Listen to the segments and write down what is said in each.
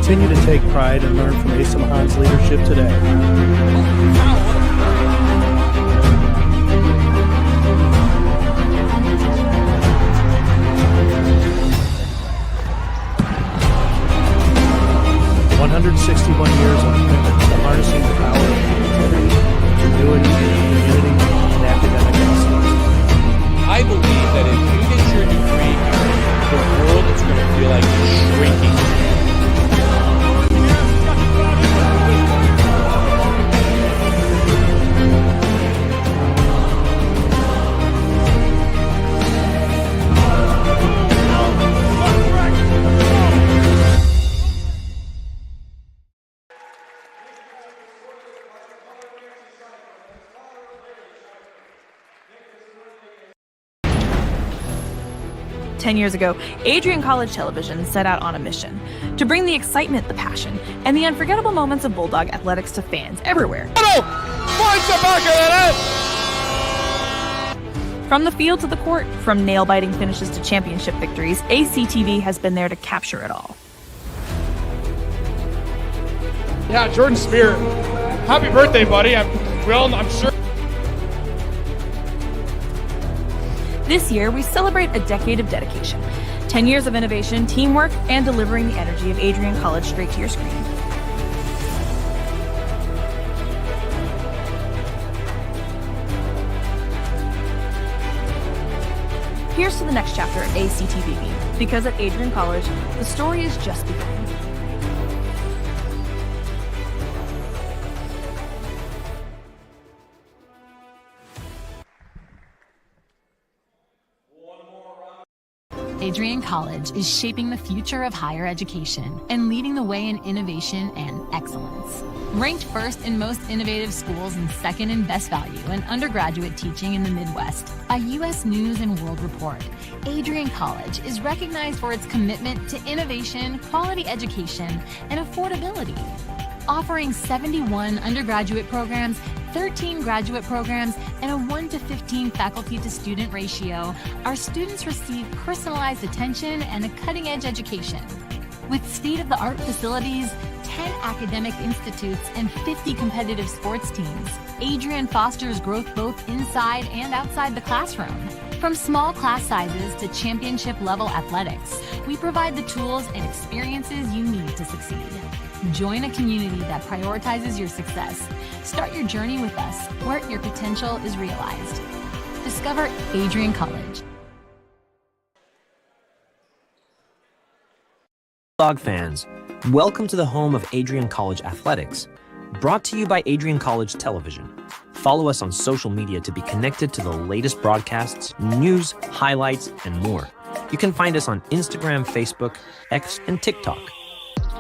Continue to take pride and learn from Asa Mahan's leadership today. "161 years of commitment to harnessing the power of creativity, ingenuity, community, and academic excellence." I believe that if you get your degree, the world is going to feel like it's shrinking. Ten years ago, Adrian College Television set out on a mission to bring the excitement, the passion, and the unforgettable moments of Bulldog athletics to fans everywhere. From the field to the court, from nail-biting finishes to championship victories, ACTV has been there to capture it all. Yeah, Jordan Spear, happy birthday, buddy. I'm sure. This year, we celebrate a decade of dedication, 10 years of innovation, teamwork, and delivering the energy of Adrian College straight to your screen. Here's to the next chapter at ACTV, because at Adrian College, the story is just beginning. Adrian College is shaping the future of higher education and leading the way in innovation and excellence. Ranked first in most innovative schools and second in best value in undergraduate teaching in the Midwest by U.S. News and World Report, Adrian College is recognized for its commitment to innovation, quality education, and affordability. Offering 71 undergraduate programs, 13 graduate programs, and a 1:15 faculty to student ratio, our students receive personalized attention and a cutting-edge education. With state-of-the-art facilities, 10 academic institutes, and 50 competitive sports teams, Adrian fosters growth both inside and outside the classroom. From small class sizes to championship-level athletics, we provide the tools and experiences you need to succeed. Join a community that prioritizes your success. Start your journey with us, where your potential is realized. Discover Adrian College. Bulldog fans, welcome to the home of Adrian College Athletics. Brought to you by Adrian College Television. Follow us on social media to be connected to the latest broadcasts, news, highlights, and more. You can find us on Instagram, Facebook, X, and TikTok.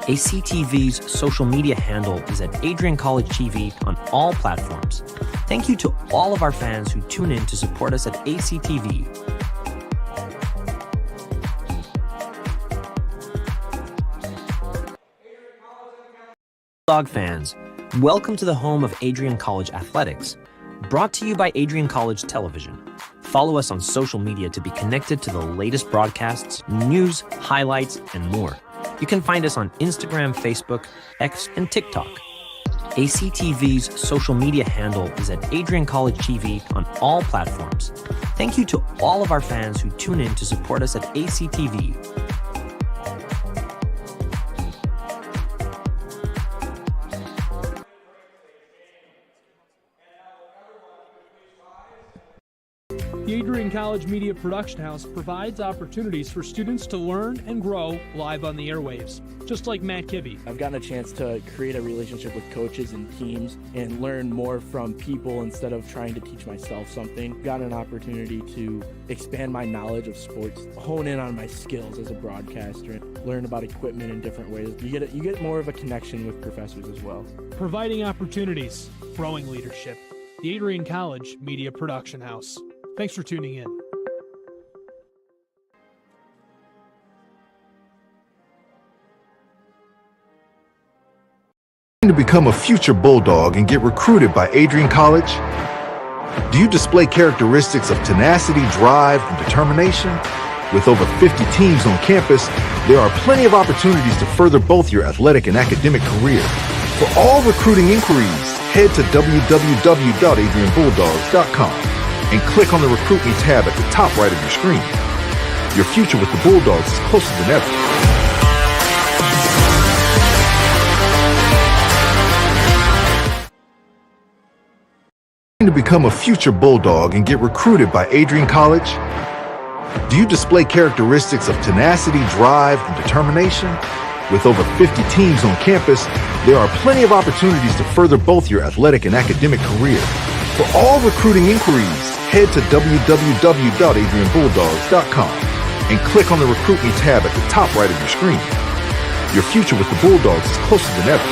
ACTV's social media handle is at Adrian College TV on all platforms. Thank you to all of our fans who tune in to support us at ACTV. Bulldog fans, welcome to the home of Adrian College Athletics. Brought to you by Adrian College Television. Follow us on social media to be connected to the latest broadcasts, news, highlights, and more. You can find us on Instagram, Facebook, X, and TikTok. ACTV's social media handle is at Adrian College TV on all platforms. Thank you to all of our fans who tune in to support us at ACTV. The Adrian College Media Production House provides opportunities for students to learn and grow live on the airwaves, just like Matt Kibbe. I've gotten a chance to create a relationship with coaches and teams and learn more from people instead of trying to teach myself something. Got an opportunity to expand my knowledge of sports, hone in on my skills as a broadcaster, and learn about equipment in different ways. You get more of a connection with professors as well. Providing opportunities, growing leadership. The Adrian College Media Production House. Thanks for tuning in. To become a future Bulldog and get recruited by Adrian College? Do you display characteristics of tenacity, drive, and determination? With over 50 teams on campus, there are plenty of opportunities to further both your athletic and academic career. For all recruiting inquiries, head to www.adrianbulldogs.com and click on the Recruit Me tab at the top right of your screen. Your future with the Bulldogs is closer than ever. To become a future Bulldog and get recruited by Adrian College? Do you display characteristics of tenacity, drive, and determination? With over 50 teams on campus, there are plenty of opportunities to further both your athletic and academic career. For all recruiting inquiries, head to www.adrianbulldogs.com and click on the Recruit Me tab at the top right of your screen. Your future with the Bulldogs is closer than ever.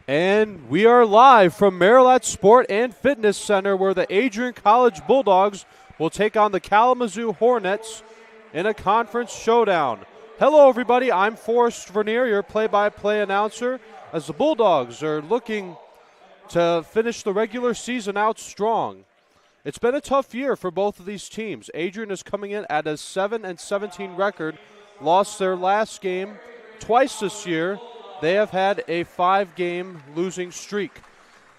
And we are live from Marilat Sport and Fitness Center, where the Adrian College Bulldogs will take on the Kalamazoo Hornets in a conference showdown. Hello, everybody. I'm Forrest Vernier, your play-by-play announcer, as the Bulldogs are looking to finish the regular season out strong. It's been a tough year for both of these teams. Adrian is coming in at a 7-17 record, lost their last game twice this year. They have had a 5-game losing streak.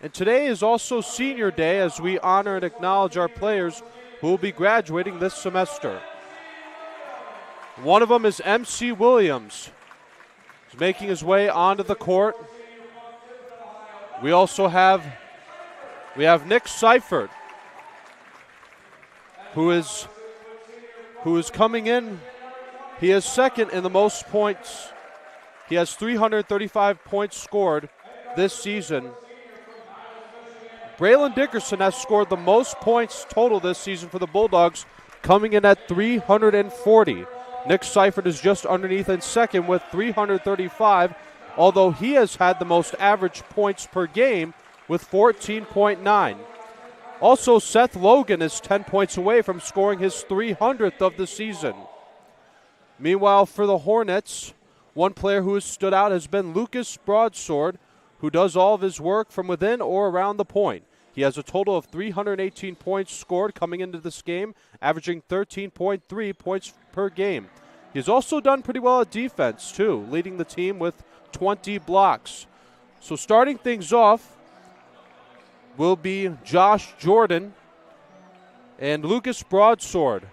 And today is also senior day, as we honor and acknowledge our players who will be graduating this semester. One of them is MC Williams. He's making his way onto the court. We also have Nick Seifert, who is coming in. He is second in the most points. He has 335 points scored this season. Braylon Dickerson has scored the most points total this season for the Bulldogs, coming in at 340. Nick Seifert is just underneath in second with 335, although he has had the most average points per game with 14.9. Also, Seth Logan is 10 points away from scoring his 300th of the season. Meanwhile, for the Hornets, one player who has stood out has been Lucas Broadsword, who does all of his work from within or around the point. He has a total of 318 points scored coming into this game, averaging 13.3 points per game. He's also done pretty well at defense, too, leading the team with 20 blocks. So starting things off will be Josh Jordan and Lucas Broadsword,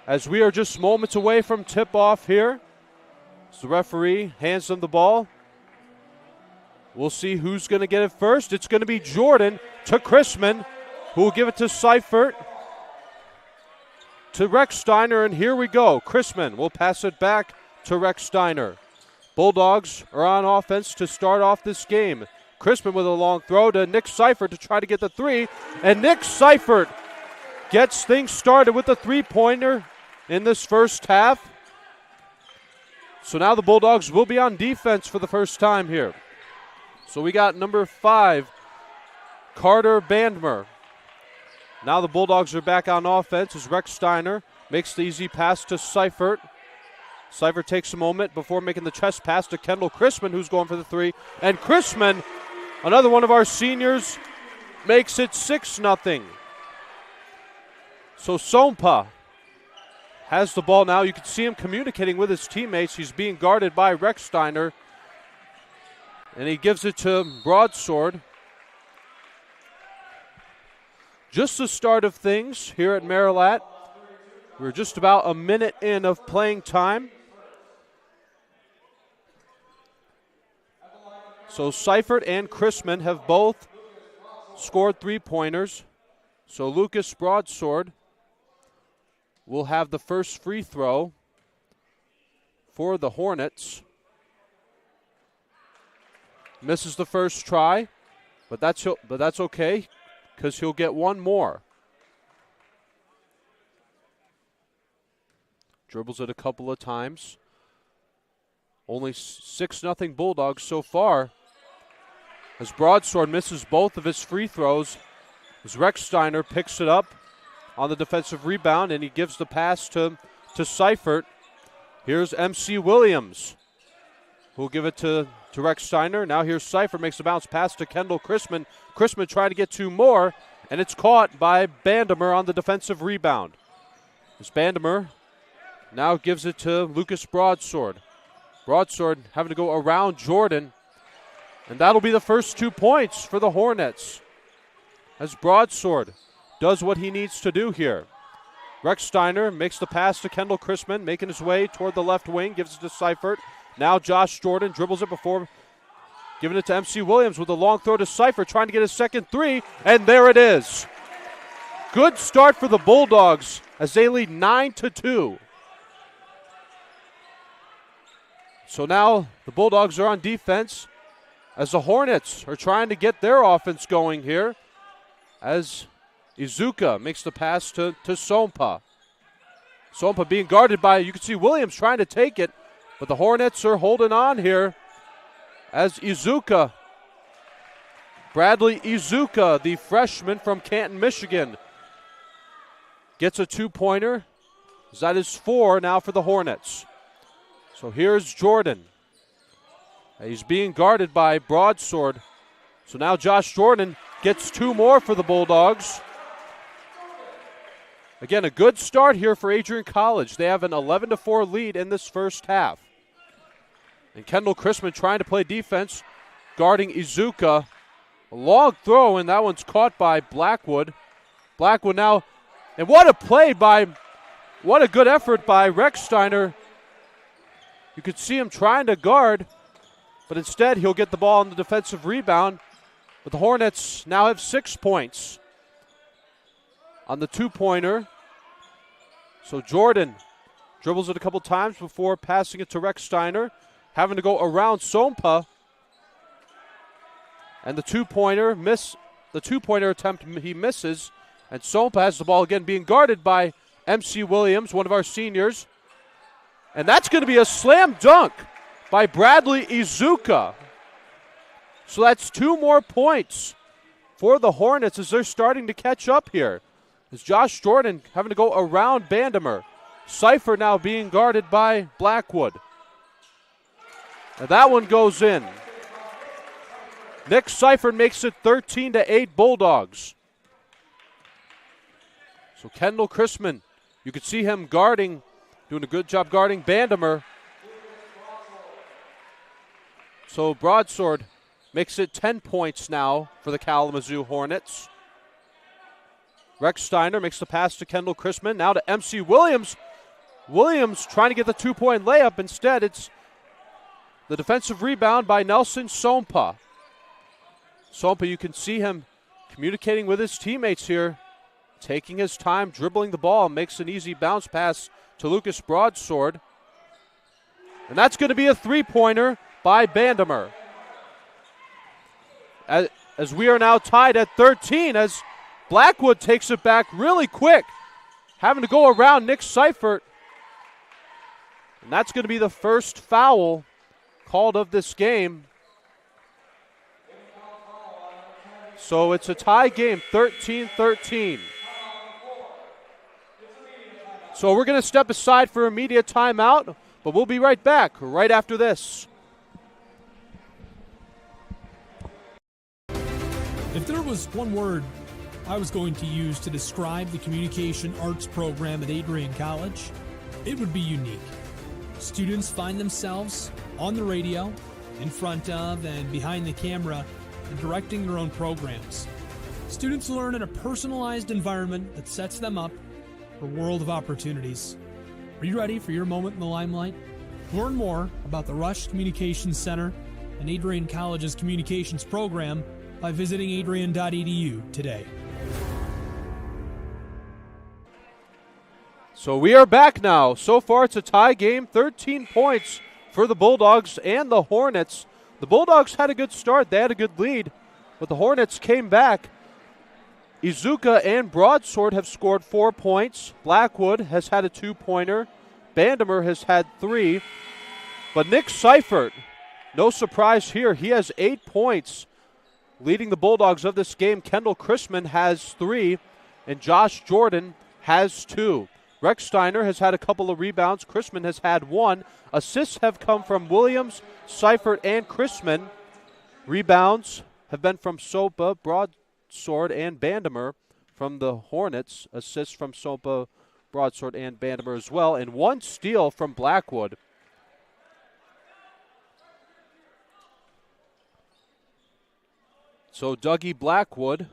as we are just moments away from tip-off here. So the referee hands them the ball. We'll see who's going to get it first. It's going to be Jordan to Chrisman, who will give it to Seifert, to Rex Steiner, and here we go. Chrisman will pass it back to Rex Steiner. Bulldogs are on offense to start off this game. Chrisman with a long throw to Nick Seifert to try to get the three, and Nick Seifert gets things started with the three-pointer in this first half. So now the Bulldogs will be on defense for the first time here. So we got number 5, Carter Bandmer. Now the Bulldogs are back on offense as Rex Steiner makes the easy pass to Seifert. Seifert takes a moment before making the chest pass to Kendall Chrisman, who's going for the three. And Chrisman, another one of our seniors, makes it 6-0. So Sompa has the ball now. You can see him communicating with his teammates. He's being guarded by Rex Steiner. And he gives it to Broadsword. Just the start of things here at Marilat. We're just about a minute in of playing time. So Seifert and Chrisman have both scored three-pointers. So Lucas Broadsword will have the first free throw for the Hornets. Misses the first try, but that's okay, because he'll get one more. Dribbles it a couple of times. Only 6-0 Bulldogs so far, as Broadsword misses both of his free throws, as Rex Steiner picks it up on the defensive rebound, and he gives the pass to Seifert. Here's MC Williams, who'll give it to to Rex Steiner. Now here's Seifert, makes a bounce pass to Kendall Chrisman. Chrisman trying to get two more, and it's caught by Bandemer on the defensive rebound. As Bandemer now gives it to Lucas Broadsword. Broadsword having to go around Jordan, and that'll be the first 2 points for the Hornets, as Broadsword does what he needs to do here. Rex Steiner makes the pass to Kendall Chrisman, making his way toward the left wing, gives it to Seifert. Now Josh Jordan dribbles it before giving it to MC Williams with a long throw to Seifert, trying to get his second three, and there it is. Good start for the Bulldogs as they lead 9-2. So now the Bulldogs are on defense as the Hornets are trying to get their offense going here, as Izuka makes the pass to Sompa. Sompa being guarded by, you can see Williams trying to take it, but the Hornets are holding on here as Izuka, Bradley Izuka, the freshman from Canton, Michigan, gets a two-pointer. That is 4 now for the Hornets. So here's Jordan. He's being guarded by Broadsword. So now Josh Jordan gets 2 more for the Bulldogs. Again, a good start here for Adrian College. They have an 11-4 lead in this first half. And Kendall Chrisman trying to play defense, guarding Izuka. A long throw, and that one's caught by Blackwood. Blackwood now, and what a play by, what a good effort by Rex Steiner. You could see him trying to guard, but instead he'll get the ball on the defensive rebound. But the Hornets now have 6 points on the two-pointer. So Jordan dribbles it a couple times before passing it to Rex Steiner, having to go around Sompa. And the two-pointer attempt he misses, and Sompa has the ball again, being guarded by MC Williams, one of our seniors. And that's going to be a slam dunk by Bradley Izuka. So that's 2 more points for the Hornets as they're starting to catch up here. As Josh Jordan having to go around Bandemer. Seifert now being guarded by Blackwood. And that one goes in. Nick Seifert makes it 13-8 Bulldogs. So Kendall Chrisman, you could see him guarding, doing a good job guarding Bandemer. So Broadsword makes it 10 points now for the Kalamazoo Hornets. Rex Steiner makes the pass to Kendall Chrisman. Now to MC Williams. Williams trying to get the 2-point layup. Instead, it's the defensive rebound by Nelson Sompa. Sompa, you can see him communicating with his teammates here, taking his time, dribbling the ball, makes an easy bounce pass to Lucas Broadsword. And that's going to be a 3-pointer by Bandemer. As we are now tied at 13, as Blackwood takes it back really quick, having to go around Nick Seifert. And that's going to be the first foul called of this game. So it's a tie game, 13-13. So we're going to step aside for a media timeout, but we'll be right back right after this. If there was one word I was going to use to describe the communication arts program at Adrian College, it would be unique. Students find themselves on the radio, in front of and behind the camera, and directing their own programs. Students learn in a personalized environment that sets them up for a world of opportunities. Are you ready for your moment in the limelight? Learn more about the Rush Communications Center and Adrian College's communications program by visiting adrian.edu today. So we are back now. So far it's a tie game, 13 points for the Bulldogs and the Hornets. The Bulldogs had a good start. They had a good lead, but the Hornets came back. Izuka and Broadsword have scored 4 points. Blackwood has had a 2-pointer. Bandemer has had 3. But Nick Seifert, no surprise here, he has 8 points. Leading the Bulldogs of this game, Kendall Chrisman has 3, and Josh Jordan has 2. Recksteiner has had a couple of rebounds. Chrisman has had one. Assists have come from Williams, Seifert, and Chrisman. Rebounds have been from Sopa, Broadsword, and Bandamer from the Hornets. Assists from Sopa, Broadsword, and Bandamer as well. And one steal from Blackwood. So Dougie Blackwood,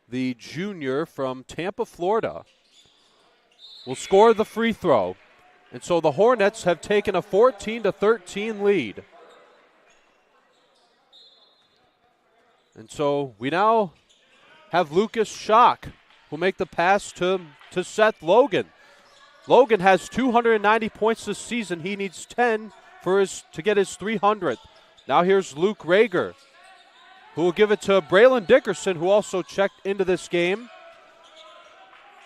the junior from Tampa, Florida, will score the free throw. And so the Hornets have taken a 14-13 lead. And so we now have Lucas Schock, who make the pass to Seth Logan. Logan has 290 points this season. He needs 10 to get his 300th. Now here's Luke Rager, who will give it to Braylon Dickerson, who also checked into this game.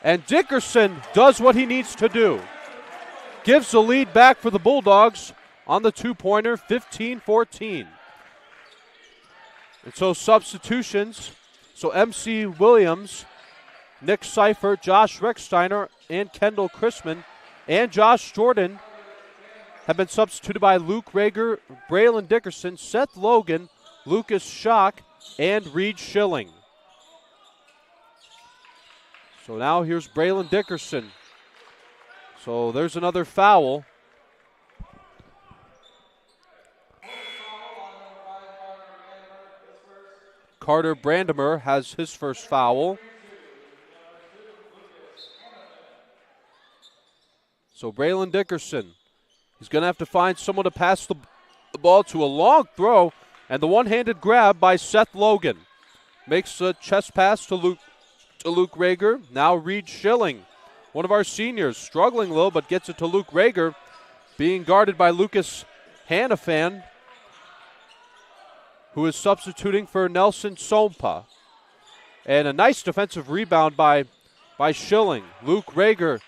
And Dickerson does what he needs to do. Gives the lead back for the Bulldogs on the two-pointer, 15-14. And so substitutions. So MC Williams, Nick Seifert, Josh Recksteiner, and Kendall Chrisman, and Josh Jordan have been substituted by Luke Rager, Braylon Dickerson, Seth Logan, Lucas Schock, and Reed Schilling. So now here's Braylon Dickerson. So there's another foul. Carter Brandemer has his first foul. So Braylon Dickerson, he's going to have to find someone to pass the ball to. A long throw and the one-handed grab by Seth Logan. Makes a chest pass to Luke Rager. Now Reed Schilling, one of our seniors, struggling a little but gets it to Luke Rager, being guarded by Lucas Hannafan, who is substituting for Nelson Sompa. And a nice defensive rebound by Schilling. Luke Rager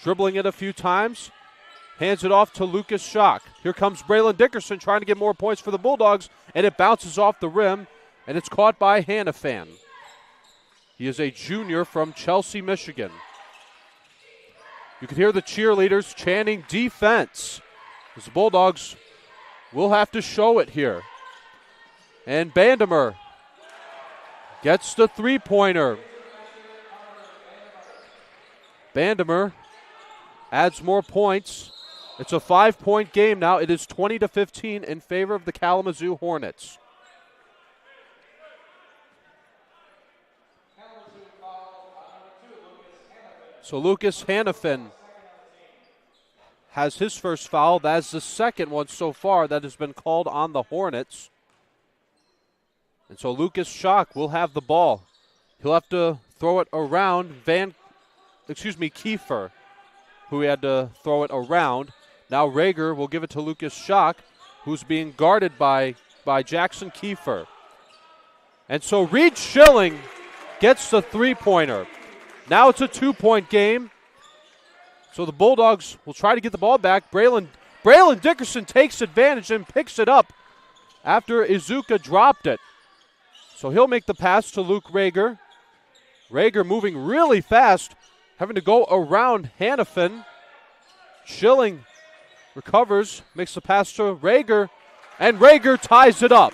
dribbling it a few times, hands it off to Lucas Schock. Here comes Braylon Dickerson trying to get more points for the Bulldogs, and it bounces off the rim, and it's caught by Hannafan. He is a junior from Chelsea, Michigan. You can hear the cheerleaders chanting defense, as the Bulldogs will have to show it here. And Bandamer gets the three-pointer. Bandamer adds more points. It's a 5-point game now. It is 20-15 in favor of the Kalamazoo Hornets. So Lucas Hannafin has his first foul. That's the second one so far that has been called on the Hornets. And so Lucas Schock will have the ball. He'll have to throw it around Kiefer, who he had to throw it around. Now Rager will give it to Lucas Schock, who's being guarded by Jackson Kiefer. And so Reed Schilling gets the three-pointer. Now it's a 2-point game. So the Bulldogs will try to get the ball back. Braylon Dickerson takes advantage and picks it up after Izuka dropped it. So he'll make the pass to Luke Rager. Rager moving really fast, having to go around Hannafin. Schilling recovers, makes the pass to Rager, and Rager ties it up.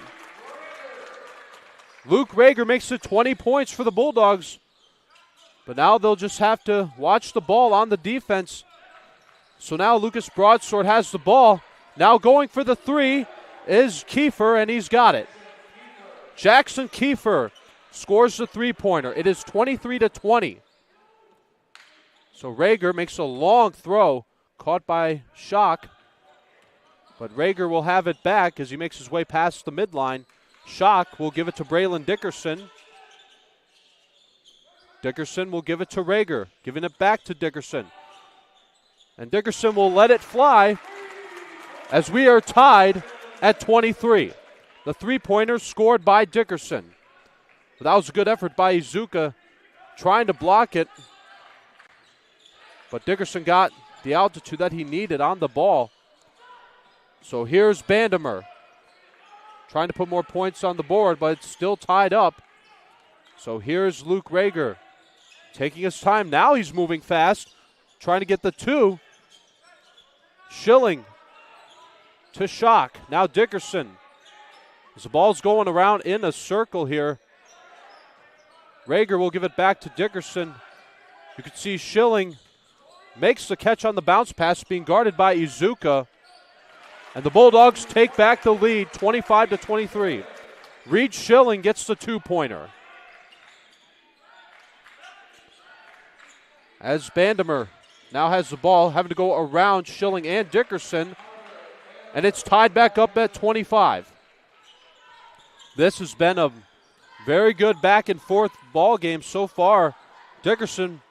Luke Rager makes it 20 points for the Bulldogs. But now they'll just have to watch the ball on the defense. So now Lucas Broadsword has the ball. Now going for the three is Kiefer, and he's got it. Jackson Kiefer scores the three-pointer. It is 23-20. So Rager makes a long throw, caught by Schock. But Rager will have it back as he makes his way past the midline. Schock will give it to Braylon Dickerson. Dickerson will give it to Rager, giving it back to Dickerson. And Dickerson will let it fly as we are tied at 23. The three-pointer scored by Dickerson. But that was a good effort by Izuka trying to block it. But Dickerson got the altitude that he needed on the ball. So here's Bandamer trying to put more points on the board, but it's still tied up. So here's Luke Rager taking his time. Now he's moving fast. trying to get the 2. Schilling to Schock. Now Dickerson. As the ball's going around in a circle here. Rager will give it back to Dickerson. You can see Schilling makes the catch on the bounce pass, being guarded by Izuka. And the Bulldogs take back the lead, 25-23. Reed Schilling gets the 2-pointer. As Bandemer now has the ball, having to go around Schilling and Dickerson. And it's tied back up at 25. This has been a very good back and forth ball game so far. Dickerson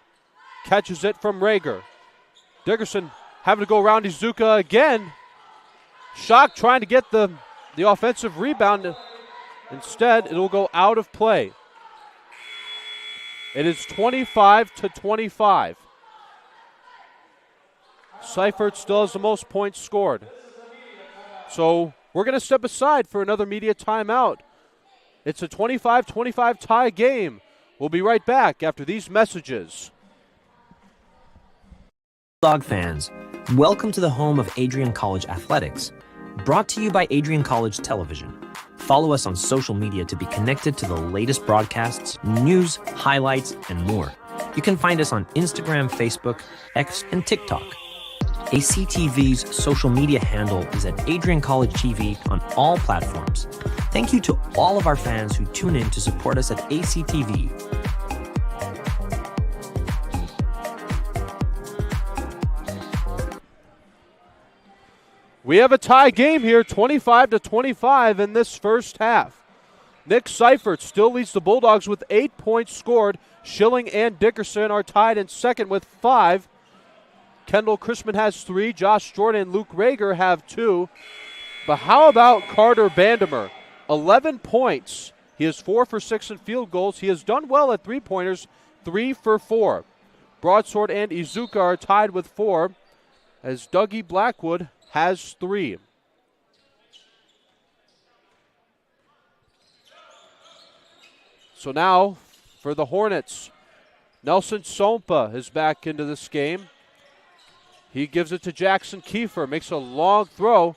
catches it from Rager. Dickerson having to go around Izuka again. Schock trying to get the offensive rebound. Instead, it'll go out of play. It is 25-25. Seifert still has the most points scored. So we're going to step aside for another media timeout. It's a 25-25 tie game. We'll be right back after these messages. Bulldog fans, welcome to the home of Adrian College Athletics. Brought to you by Adrian College Television. Follow us on social media to be connected to the latest broadcasts, news, highlights, and more. You can find us on Instagram, Facebook, X, and TikTok. ACTV's social media handle is at Adrian College TV on all platforms. Thank you to all of our fans who tune in to support us at ACTV. We have a tie game here, 25-25 in this first half. Nick Seifert still leads the Bulldogs with 8 points scored. Schilling and Dickerson are tied in second with 5. Kendall Chrisman has 3. Josh Jordan and Luke Rager have 2. But how about Carter Bandemer? 11 points. He is 4 for 6 in field goals. He has done well at 3-pointers, 3 for 4. Broadsword and Izuka are tied with 4, as Dougie Blackwood has 3. So now for the Hornets, Nelson Sompa is back into this game. He gives it to Jackson Kiefer, makes a long throw,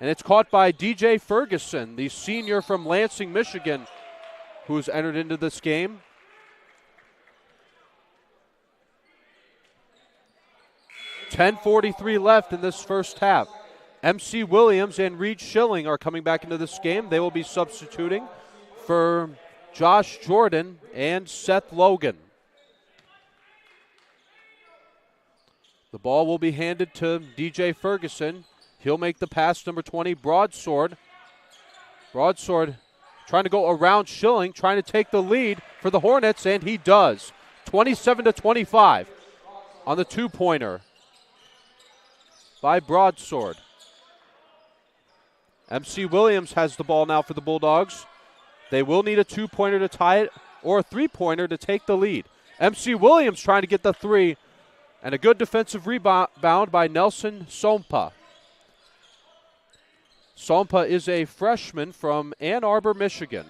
and it's caught by DJ Ferguson, the senior from Lansing, Michigan, who's entered into this game. .43 left in this first half. MC Williams and Reed Schilling are coming back into this game. They will be substituting for Josh Jordan and Seth Logan. The ball will be handed to DJ Ferguson. He'll make the pass, number 20, Broadsword. Broadsword trying to go around Schilling, trying to take the lead for the Hornets, and he does. 27-25 on the 2-pointer by Broadsword. MC Williams has the ball now for the Bulldogs. They will need a 2-pointer to tie it or a 3-pointer to take the lead. MC Williams trying to get the 3. And a good defensive rebound by Nelson Sompa. Sompa is a freshman from Ann Arbor, Michigan.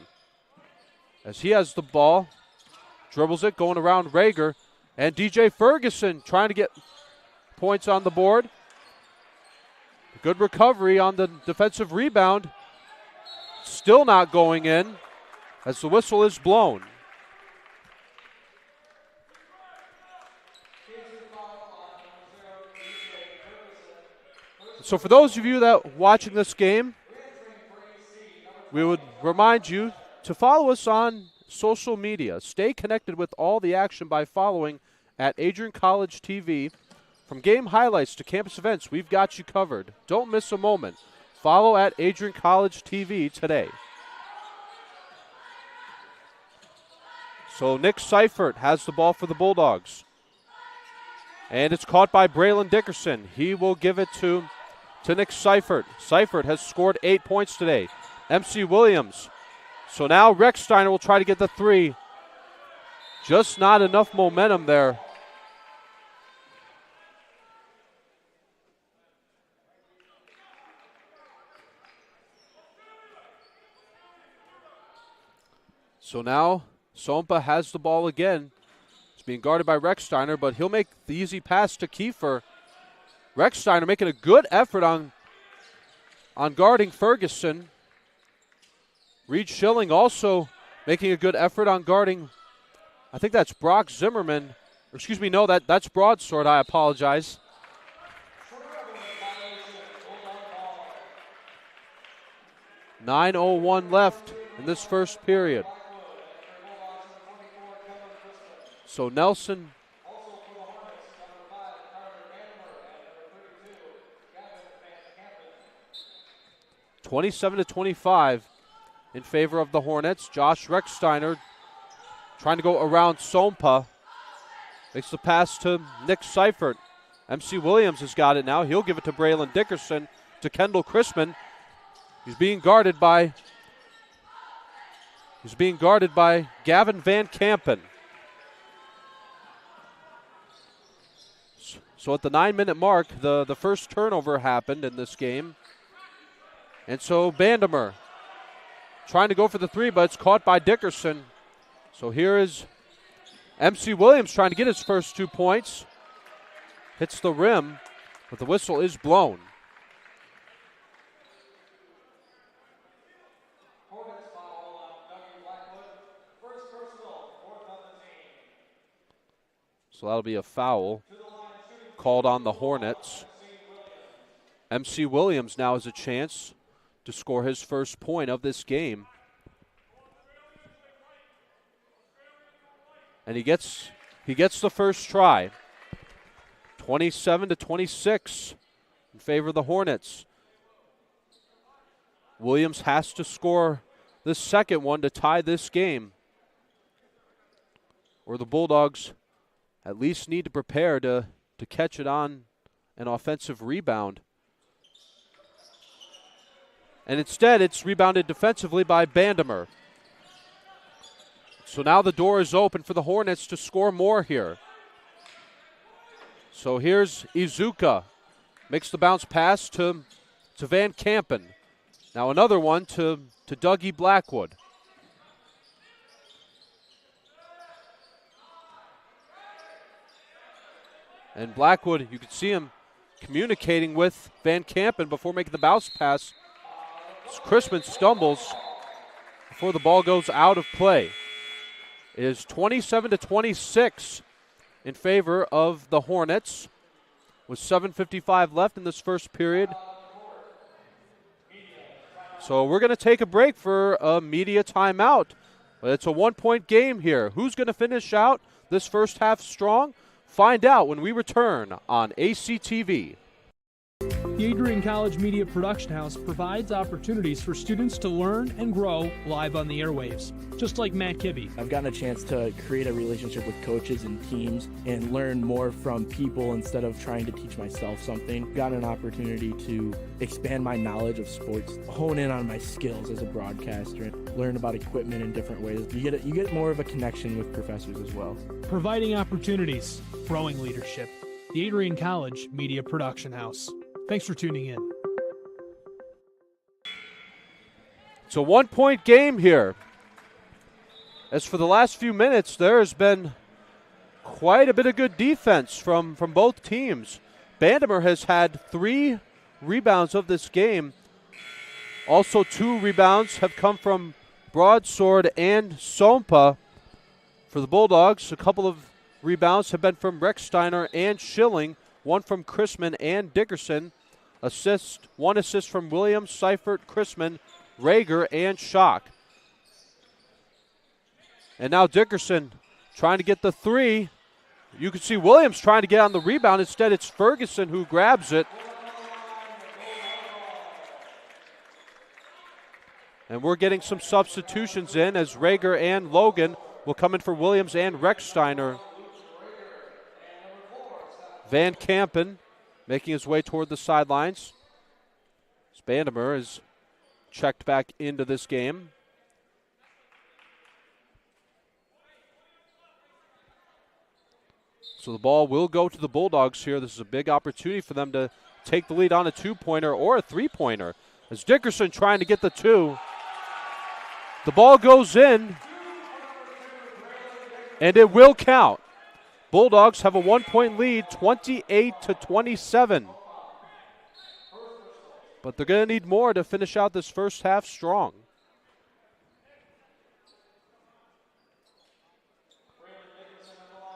As he has the ball, dribbles it, going around Rager. And DJ Ferguson trying to get points on the board. Good recovery on the defensive rebound. Still not going in as the whistle is blown. So for those of you that are watching this game, we would remind you to follow us on social media. Stay connected with all the action by following at Adrian College TV. From game highlights to campus events, we've got you covered. Don't miss a moment. Follow at Adrian College TV today. So Nick Seifert has the ball for the Bulldogs. And it's caught by Braylon Dickerson. He will give it to Nick Seifert. Seifert has scored 8 points today. MC Williams. So now Recksteiner will try to get the 3. Just not enough momentum there. So now Sompa has the ball again. He's being guarded by Rechsteiner, but he'll make the easy pass to Kiefer. Rechsteiner making a good effort on guarding Ferguson. Reed Schilling also making a good effort on guarding, I think that's Brock Zimmerman. Excuse me, no, that's Broadsword. I apologize. .9:01 left in this first period. So Nelson 27-25 in favor of the Hornets. Josh Rechsteiner trying to go around Sompa. Makes the pass to Nick Seifert. MC Williams has got it now. He'll give it to Braylon Dickerson, to Kendall Chrisman. He's being guarded by Gavin Van Kampen. So at the 9-minute mark, the first turnover happened in this game. And so Bandemer trying to go for the three, but it's caught by Dickerson. So here is MC Williams trying to get his first 2 points. Hits the rim, but the whistle is blown. So that'll be a foul called on the Hornets. MC Williams now has a chance to score his first point of this game. And he gets the first try. 27-26 in favor of the Hornets. Williams has to score the second one to tie this game, or the Bulldogs at least need to prepare to catch it on an offensive rebound. And instead, it's rebounded defensively by Bandemer. So now the door is open for the Hornets to score more here. So here's Izuka. Makes the bounce pass to Van Kampen. Now another one to Dougie Blackwood. And Blackwood, you can see him communicating with Van Kampen before making the bounce pass. Chrisman stumbles before the ball goes out of play. It is 27-26 in favor of the Hornets with 7:55 left in this first period. So we're going to take a break for a media timeout. But it's a one-point game here. Who's going to finish out this first half strong? Find out when we return on ACTV. The Adrian College Media Production House provides opportunities for students to learn and grow live on the airwaves, just like Matt Kibbe. I've gotten a chance to create a relationship with coaches and teams and learn more from people instead of trying to teach myself something. Gotten an opportunity to expand my knowledge of sports, hone in on my skills as a broadcaster, learn about equipment in different ways. You get more of a connection with professors as well. Providing opportunities, growing leadership. The Adrian College Media Production House. Thanks for tuning in. It's a one-point game here. As for the last few minutes, there has been quite a bit of good defense from both teams. Bandemer has had 3 rebounds of this game. Also 2 rebounds have come from Broadsword and Sompa. For the Bulldogs, a couple of rebounds have been from Rechsteiner and Schilling. 1 from Chrisman and Dickerson. One assist from Williams, Seifert, Chrisman, Rager, and Schock. And now Dickerson trying to get the 3. You can see Williams trying to get on the rebound. Instead, it's Ferguson who grabs it. And we're getting some substitutions in as Rager and Logan will come in for Williams and Rechsteiner. Van Kampen making his way toward the sidelines. Bandemer is checked back into this game. So the ball will go to the Bulldogs here. This is a big opportunity for them to take the lead on a 2-pointer or a 3-pointer. As Dickerson trying to get the 2. The ball goes in, and it will count. Bulldogs have a 1-point lead, 28-27. But they're going to need more to finish out this first half strong.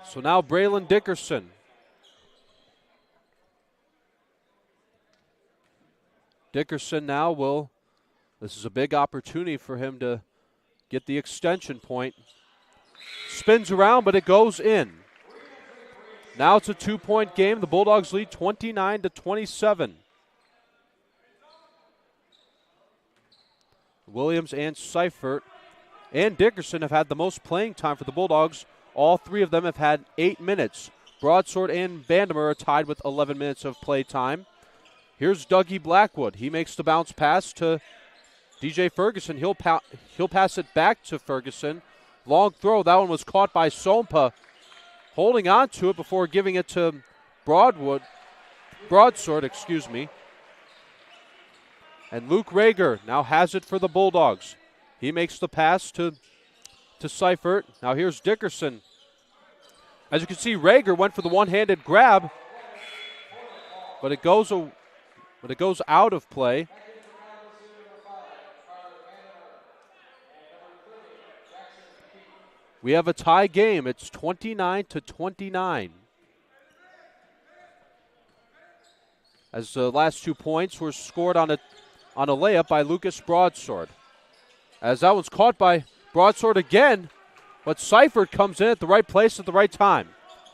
So now Braylon Dickerson. Dickerson now will, this is a big opportunity for him to get the extension point. Spins around, but it goes in. Now it's a 2-point game. The Bulldogs lead 29-27. Williams and Seifert and Dickerson have had the most playing time for the Bulldogs. All three of them have had 8 minutes. Broadsword and Vandermeer are tied with 11 minutes of play time. Here's Dougie Blackwood. He makes the bounce pass to DJ Ferguson. He'll pass it back to Ferguson. Long throw. That one was caught by Sompa. Holding on to it before giving it to Broadsword, excuse me. And Luke Rager now has it for the Bulldogs. He makes the pass to Seifert. Now here's Dickerson. As you can see, Rager went for the one-handed grab, but it goes out of play. We have a tie game. It's 29-29. As the last 2 points were scored on a layup by Lucas Broadsword. As that one's caught by Broadsword again, but Seifert comes in at the right place at the right time.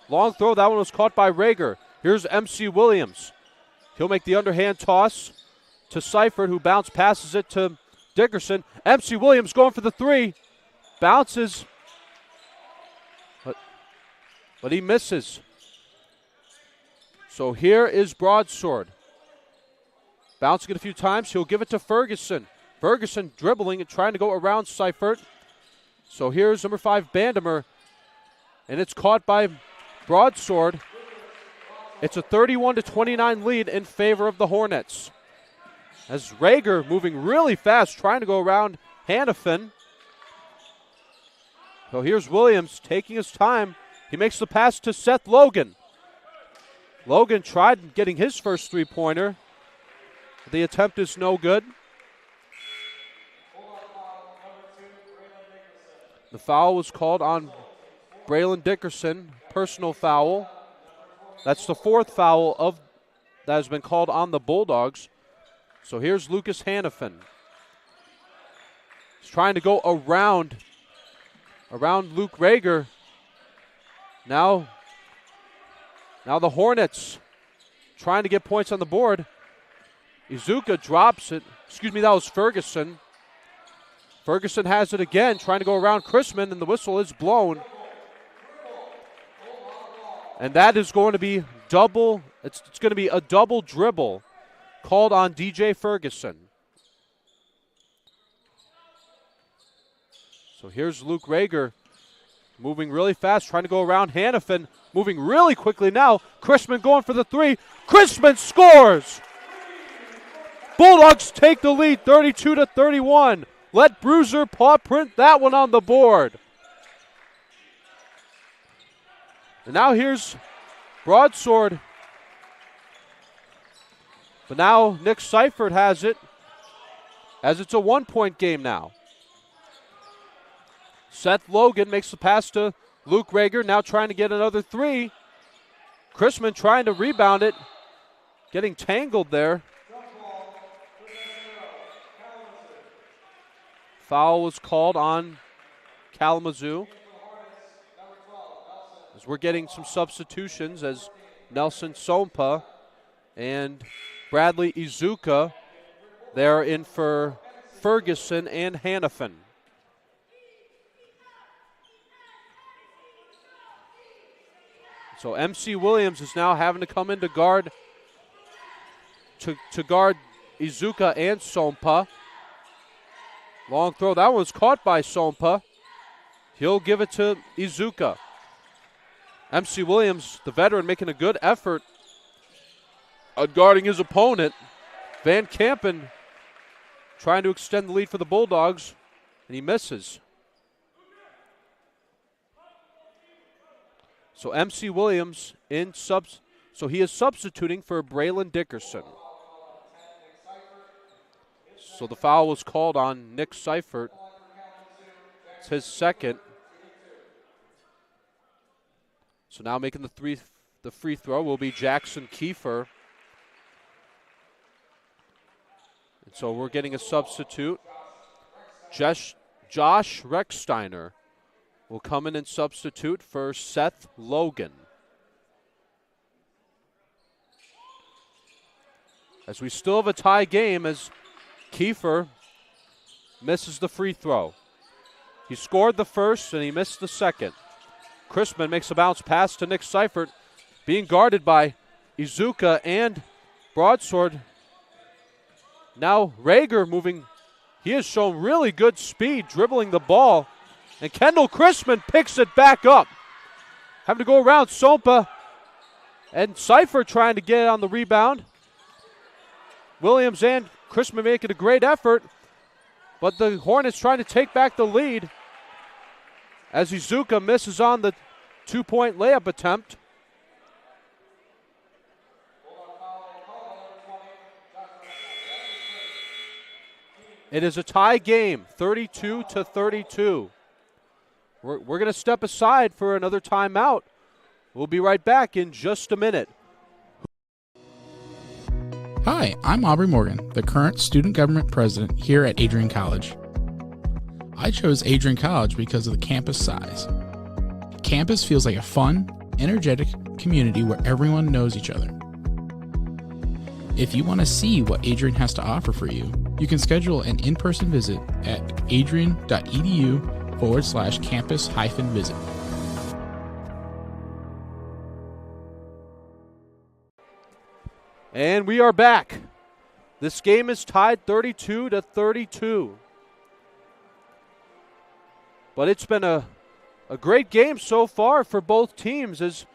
Long throw. That one was caught by Rager. Here's MC Williams. He'll make the underhand toss to Seifert, who passes it to Dickerson. MC Williams going for the three. Bounces, but he misses. So here is Broadsword. Bouncing it a few times. He'll give it to Ferguson. Ferguson dribbling and trying to go around Seifert. So here's number 5, Vandermeer. And it's caught by Broadsword. It's a 31-29 lead in favor of the Hornets. As Rager moving really fast, trying to go around Hannafin. So here's Williams taking his time. He makes the pass to Seth Logan. Logan tried getting his first three-pointer. The attempt is no good. The foul was called on Braylon Dickerson, personal foul. That's the 4th foul that has been called on the Bulldogs. So here's Lucas Hannafin. He's trying to go around Luke Rager. Now the Hornets trying to get points on the board. Izuka drops it. Excuse me, that was Ferguson. Ferguson has it again, trying to go around Chrisman, and the whistle is blown. And that is going to be double. It's going to be a double dribble called on DJ Ferguson. So here's Luke Rager moving really fast, trying to go around Hannafin, moving really quickly now. Chrisman going for the three. Chrisman scores! Bulldogs take the lead 32-31. Let Bruiser paw print that one on the board. And now here's Broadsword. But now Nick Seifert has it, as it's a 1-point game now. Seth Logan makes the pass to Luke Rager, now trying to get another three. Chrisman trying to rebound it, getting tangled there. Foul was called on Kalamazoo. As we're getting some substitutions, as Nelson Sompa and Bradley Izuka, they're in for Ferguson and Hannafin. So MC Williams is now having to come in to guard Izuka and Sompa. Long throw. That one was caught by Sompa. He'll give it to Izuka. MC Williams, the veteran, making a good effort on guarding his opponent. Van Kampen trying to extend the lead for the Bulldogs, and he misses. So MC Williams so he is substituting for Braylon Dickerson. So the foul was called on Nick Seifert. It's his second. So now making the free throw will be Jackson Kiefer. And so we're getting a substitute. Josh Recksteiner will come in and substitute for Seth Logan. As we still have a tie game as Kiefer misses the free throw. He scored the first and he missed the second. Chrisman makes a bounce pass to Nick Seifert, being guarded by Izuka and Broadsword. Now Rager moving. He has shown really good speed dribbling the ball. And Kendall Chrisman picks it back up. Having to go around Sompa. And Seifert trying to get on the rebound. Williams and Chrisman making a great effort. But the Hornets trying to take back the lead. As Izuka misses on the two-point layup attempt. It is a tie game, 32-32. We're going to step aside for another timeout. We'll be right back in just a minute. Hi, I'm Aubrey Morgan, the current student government president here at Adrian College. I chose Adrian College because of the campus size. Campus feels like a fun, energetic community where everyone knows each other. If you want to see what Adrian has to offer for you, you can schedule an in-person visit at adrian.edu/campus-visit. And we are back. This game is tied 32-32. But it's been a great game so far for both teams, as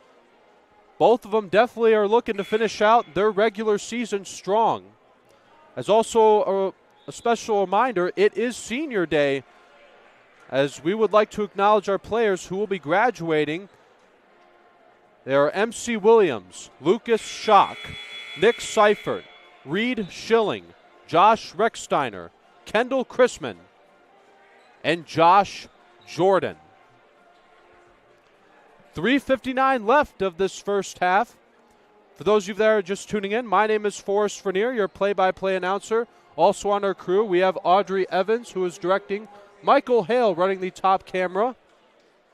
both of them definitely are looking to finish out their regular season strong. As also a special reminder, it is senior day, as we would like to acknowledge our players who will be graduating. There are MC Williams, Lucas Schock, Nick Seifert, Reed Schilling, Josh Recksteiner, Kendall Chrisman, and Josh Jordan. 3:59 left of this first half. For those of you that are just tuning in, my name is Forrest Vernier, your play-by-play announcer. Also on our crew, we have Audrey Evans, who is directing, Michael Hale running the top camera,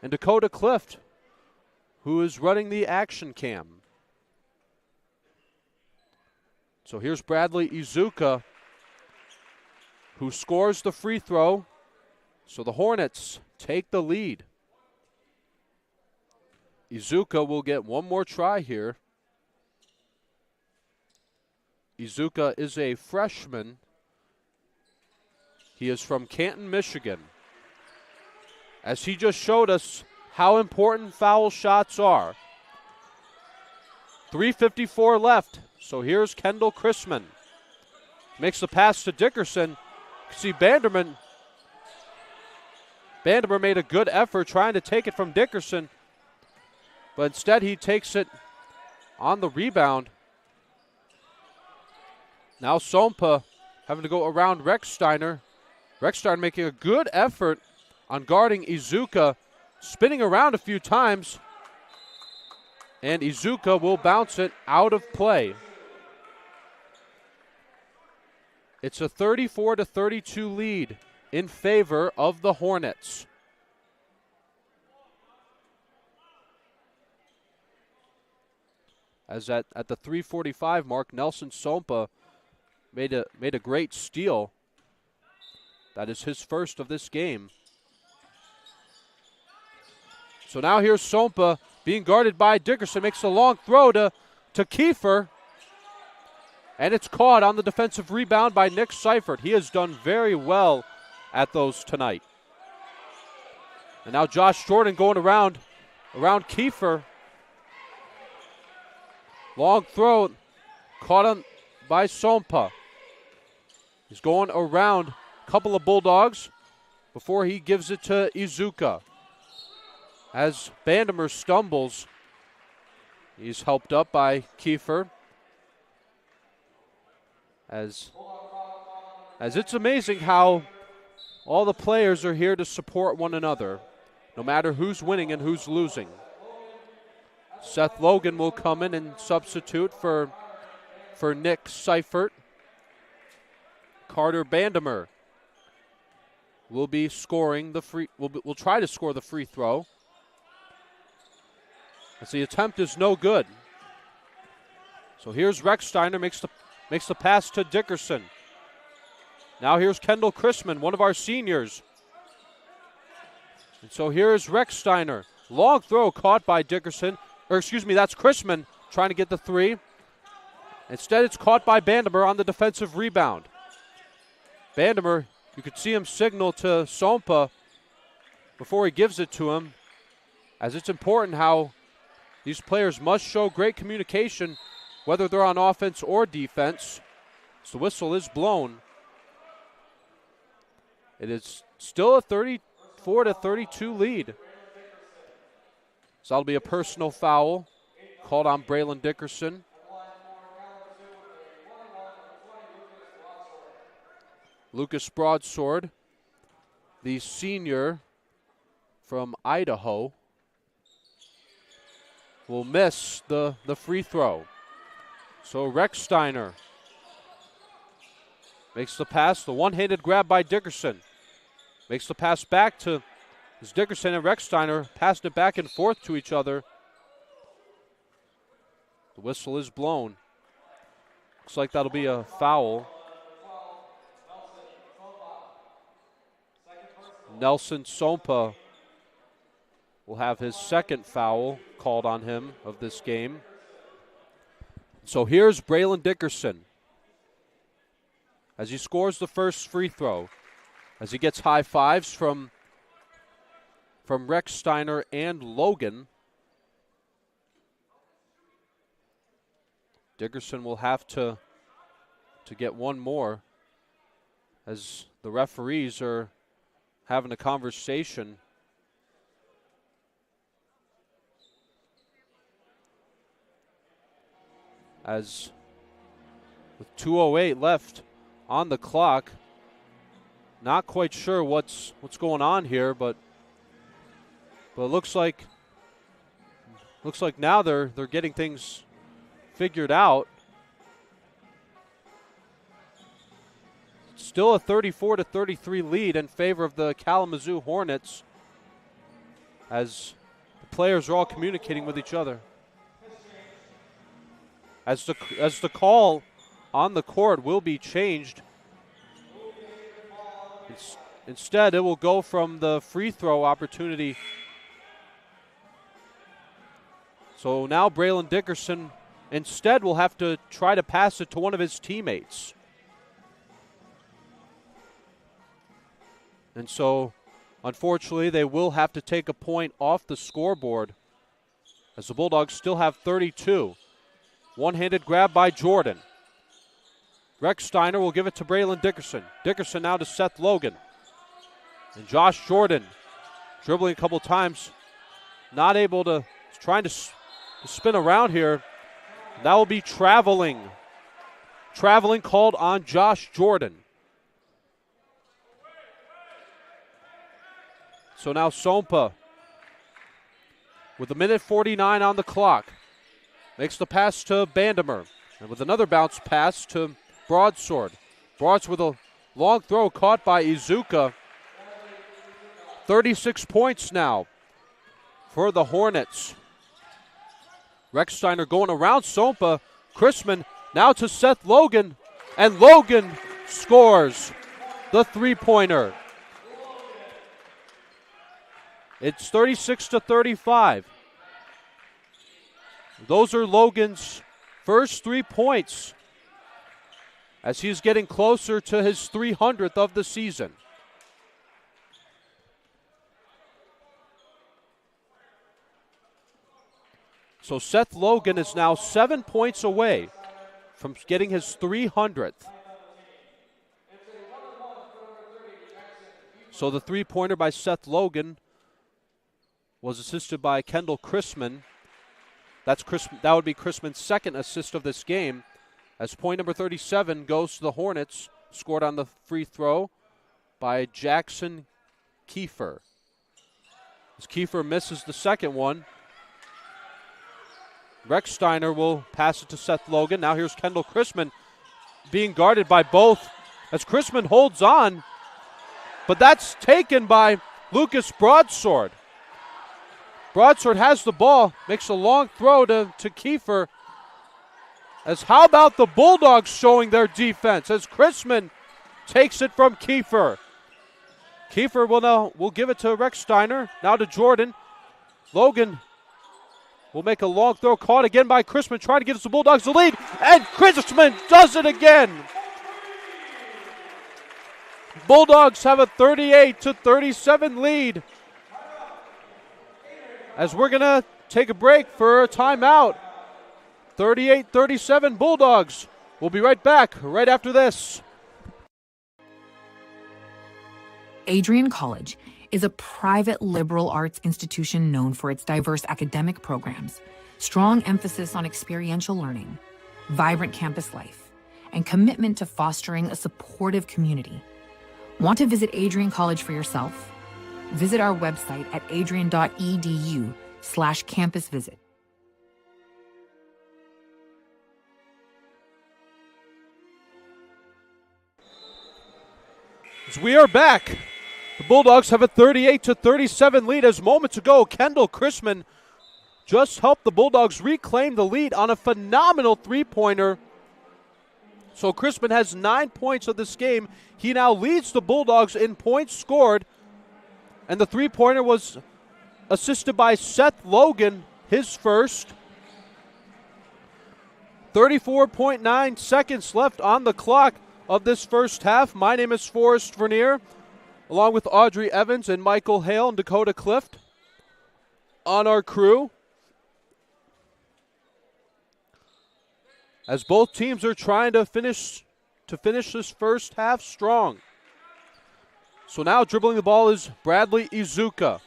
and Dakota Clift, who is running the action cam. So here's Bradley Izuka, who scores the free throw. So the Hornets take the lead. Izuka will get one more try here. Izuka is a freshman. He is from Canton, Michigan. As he just showed us how important foul shots are. 3:54 left. So here's Kendall Chrisman. Makes the pass to Dickerson. See Banderman made a good effort trying to take it from Dickerson, but instead he takes it on the rebound. Now Sompa having to go around Recksteiner. Recksteiner making a good effort on guarding Izuka, spinning around a few times, and Izuka will bounce it out of play. It's a 34-32 lead in favor of the Hornets. As at the 3:45 mark, Nelson Sompa made a great steal. That is his first of this game. So now here's Sompa being guarded by Dickerson. Makes a long throw to Kiefer. And it's caught on the defensive rebound by Nick Seifert. He has done very well at those tonight. And now Josh Jordan going around Kiefer. Long throw, caught on by Sompa. He's going around a couple of Bulldogs before he gives it to Izuka. As Bandemer stumbles, He's helped up by Kiefer. As it's amazing how all the players are here to support one another, no matter who's winning and who's losing. Seth Logan will come in and substitute for Nick Seifert. Carter Bandemer will be scoring the free. Will try to score the free throw. As the attempt is no good. So here's Rechsteiner, makes the pass to Dickerson. Now here's Kendall Chrisman, one of our seniors. And so here's Rechsteiner. Long throw caught by Dickerson. Or excuse me, that's Chrisman trying to get the three. Instead, it's caught by Bandemer on the defensive rebound. Bandemer, you could see him signal to Sompa before he gives it to him, as it's important how these players must show great communication, whether they're on offense or defense. So the whistle is blown. It is still a 34-32 lead. So that'll be a personal foul called on Braylon Dickerson. Lucas Broadsword, the senior from Idaho, will miss the free throw. So Rechsteiner makes the pass, the one-handed grab by Dickerson. Makes the pass back to Dickerson and Rechsteiner, passed it back and forth to each other. The whistle is blown. Looks like that'll be a foul. Nelson Sompa will have his second foul called on him of this game. So here's Braylon Dickerson as he scores the first free throw, as he gets high fives from Rechsteiner and Logan. Dickerson will have to get one more, as the referees are having a conversation. As with 2:08 left on the clock, not quite sure what's going on here, but it looks like now they're getting things figured out. Still a 34-33 lead in favor of the Kalamazoo Hornets, as the players are all communicating with each other. As the call on the court will be changed. Instead, it will go from the free throw opportunity. So now Braylon Dickerson instead will have to try to pass it to one of his teammates. And so, unfortunately, they will have to take a point off the scoreboard, as the Bulldogs still have 32. One-handed grab by Jordan. Rechsteiner will give it to Braylon Dickerson. Dickerson now to Seth Logan. And Josh Jordan dribbling a couple times. Not able to, trying to spin around here. That will be traveling. Traveling called on Josh Jordan. So now Sompa with 1:49 on the clock. Makes the pass to Bandemer. And with another bounce pass to Broadsword. Broadsword with a long throw caught by Izuka. 36 points now for the Hornets. Rechsteiner going around Sompa. Chrisman now to Seth Logan. And Logan scores the three-pointer. It's 36-35. Those are Logan's first 3 points, as he's getting closer to his 300th of the season. So Seth Logan is now 7 points away from getting his 300th. So the three-pointer by Seth Logan was assisted by Kendall Chrisman. That would be Chrisman's second assist of this game, as point number 37 goes to the Hornets, scored on the free throw by Jackson Kiefer. As Kiefer misses the second one, Recksteiner will pass it to Seth Logan. Now here's Kendall Chrisman being guarded by both as Chrisman holds on, but that's taken by Lucas Broadsword. Broadsword has the ball, makes a long throw to Kiefer. As how about the Bulldogs showing their defense as Chrisman takes it from Kiefer. Kiefer will give it to Recksteiner, now to Jordan. Logan will make a long throw, caught again by Chrisman, trying to give the Bulldogs the lead, and Chrisman does it again. Bulldogs have a 38-37 lead. As we're going to take a break for a timeout. 38-37 Bulldogs. We'll be right back right after this. Adrian College is a private liberal arts institution known for its diverse academic programs, strong emphasis on experiential learning, vibrant campus life, and commitment to fostering a supportive community. Want to visit Adrian College for yourself? Visit our website at adrian.edu/campus visit. As we are back, the Bulldogs have a 38-37 lead. As moments ago, Kendall Chrisman just helped the Bulldogs reclaim the lead on a phenomenal three-pointer. So Chrisman has 9 points of this game. He now leads the Bulldogs in points scored. And the three-pointer was assisted by Seth Logan, his first. 34.9 seconds left on the clock of this first half. My name is Forrest Vernier, along with Audrey Evans and Michael Hale and Dakota Clift on our crew. As both teams are trying to finish this first half strong. So now dribbling the ball is Bradley Izuka,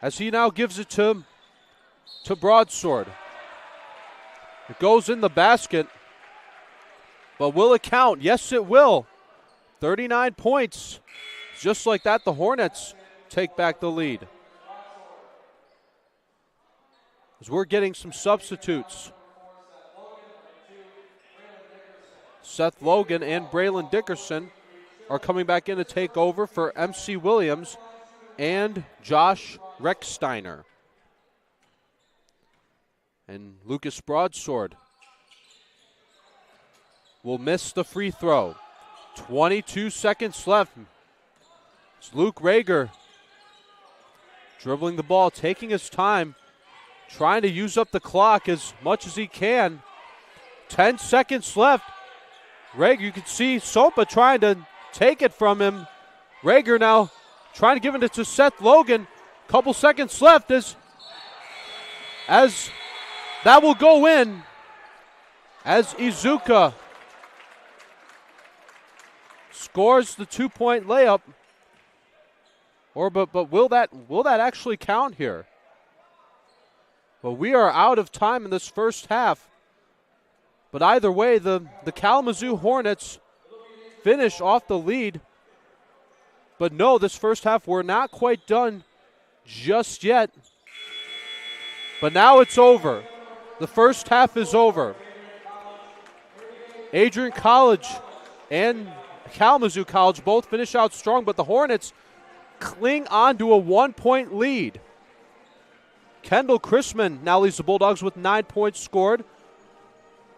as he now gives it to Broadsword. It goes in the basket, but will it count? Yes, it will. 39 points. Just like that, the Hornets take back the lead. As we're getting some substitutes. Seth Logan and Braylon Dickerson are coming back in to take over for MC Williams and Josh Recksteiner. And Lucas Broadsword will miss the free throw. 22 seconds left. It's Luke Rager dribbling the ball, taking his time, trying to use up the clock as much as he can. 10 seconds left. Rager, you can see Sopa trying to take it from him. Rager now trying to give it to Seth Logan. Couple seconds left as that will go in as Izuka scores the 2-point layup. But will that actually count here? But we are out of time in this first half. But either way, the Kalamazoo Hornets finish off the lead. But no, this first half, we're not quite done just yet. But now it's over. The first half is over. Adrian College and Kalamazoo College both finish out strong, but the Hornets cling on to a 1-point lead. Kendall Chrisman now leads the Bulldogs with 9 points scored.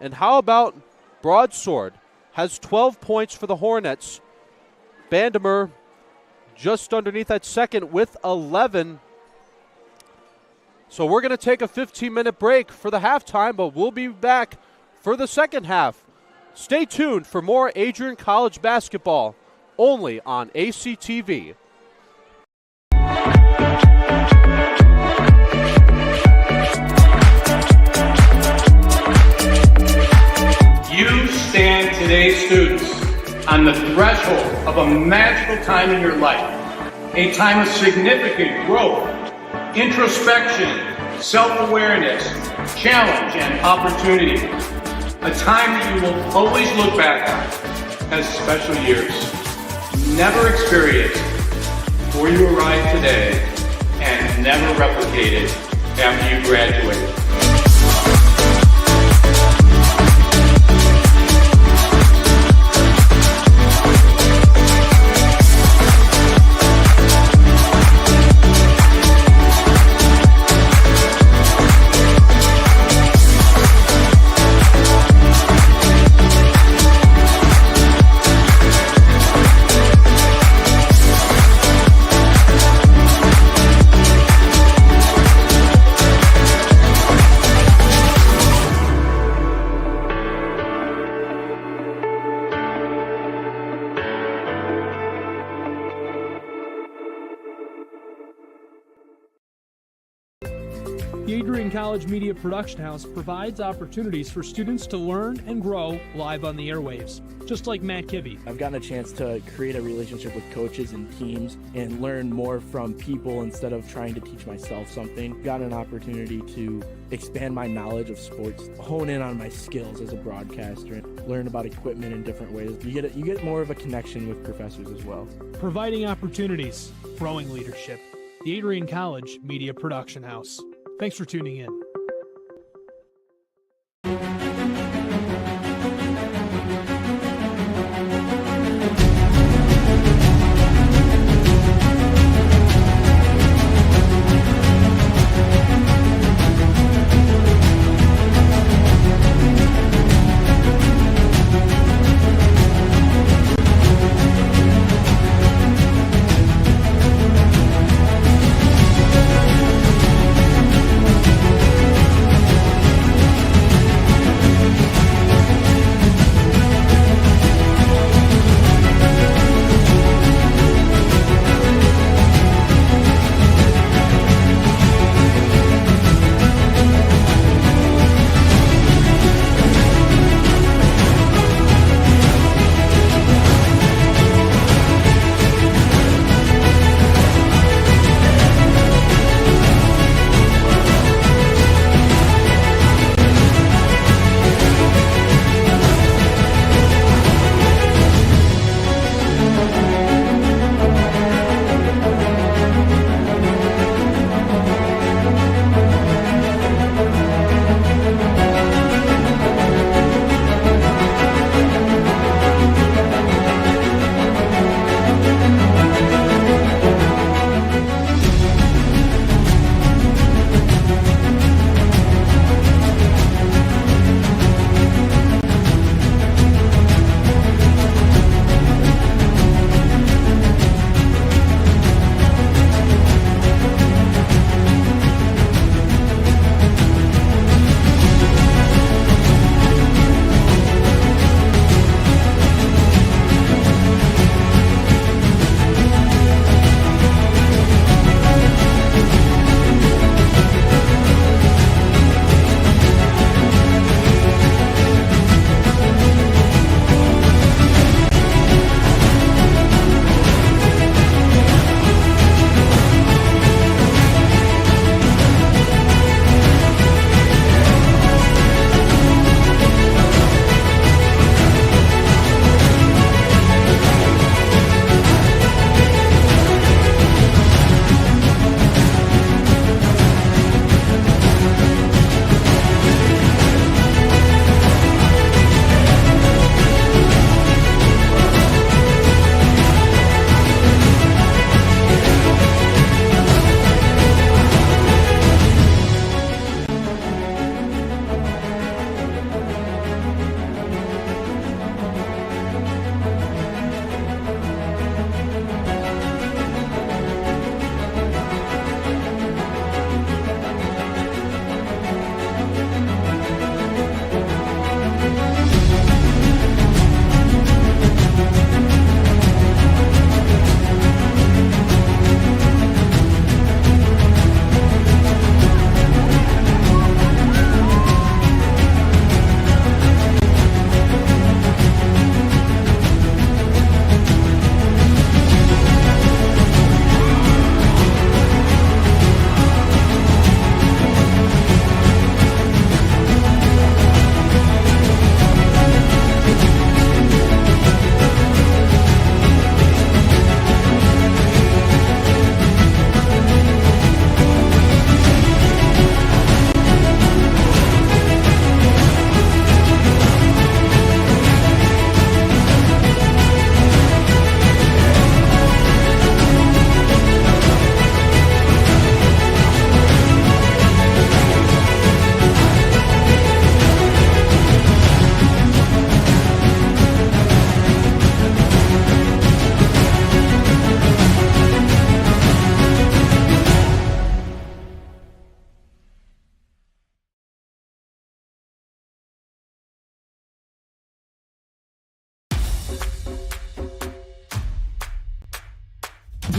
And how about Broadsword? Has 12 points for the Hornets. Bandemer just underneath at second with 11. So we're going to take a 15-minute break for the halftime, but we'll be back for the second half. Stay tuned for more Adrian College basketball, only on ACTV. You stand today, students, on the threshold of a magical time in your life, a time of significant growth, introspection, self-awareness, challenge, and opportunity. A time that you will always look back on as special years. Never experienced before you arrive today and never replicated after you graduate. The Adrian College Media Production House provides opportunities for students to learn and grow live on the airwaves, just like Matt Kibbe. I've gotten a chance to create a relationship with coaches and teams and learn more from people instead of trying to teach myself something. Got an opportunity to expand my knowledge of sports, hone in on my skills as a broadcaster, and learn about equipment in different ways. You get more of a connection with professors as well. Providing opportunities, growing leadership. The Adrian College Media Production House. Thanks for tuning in.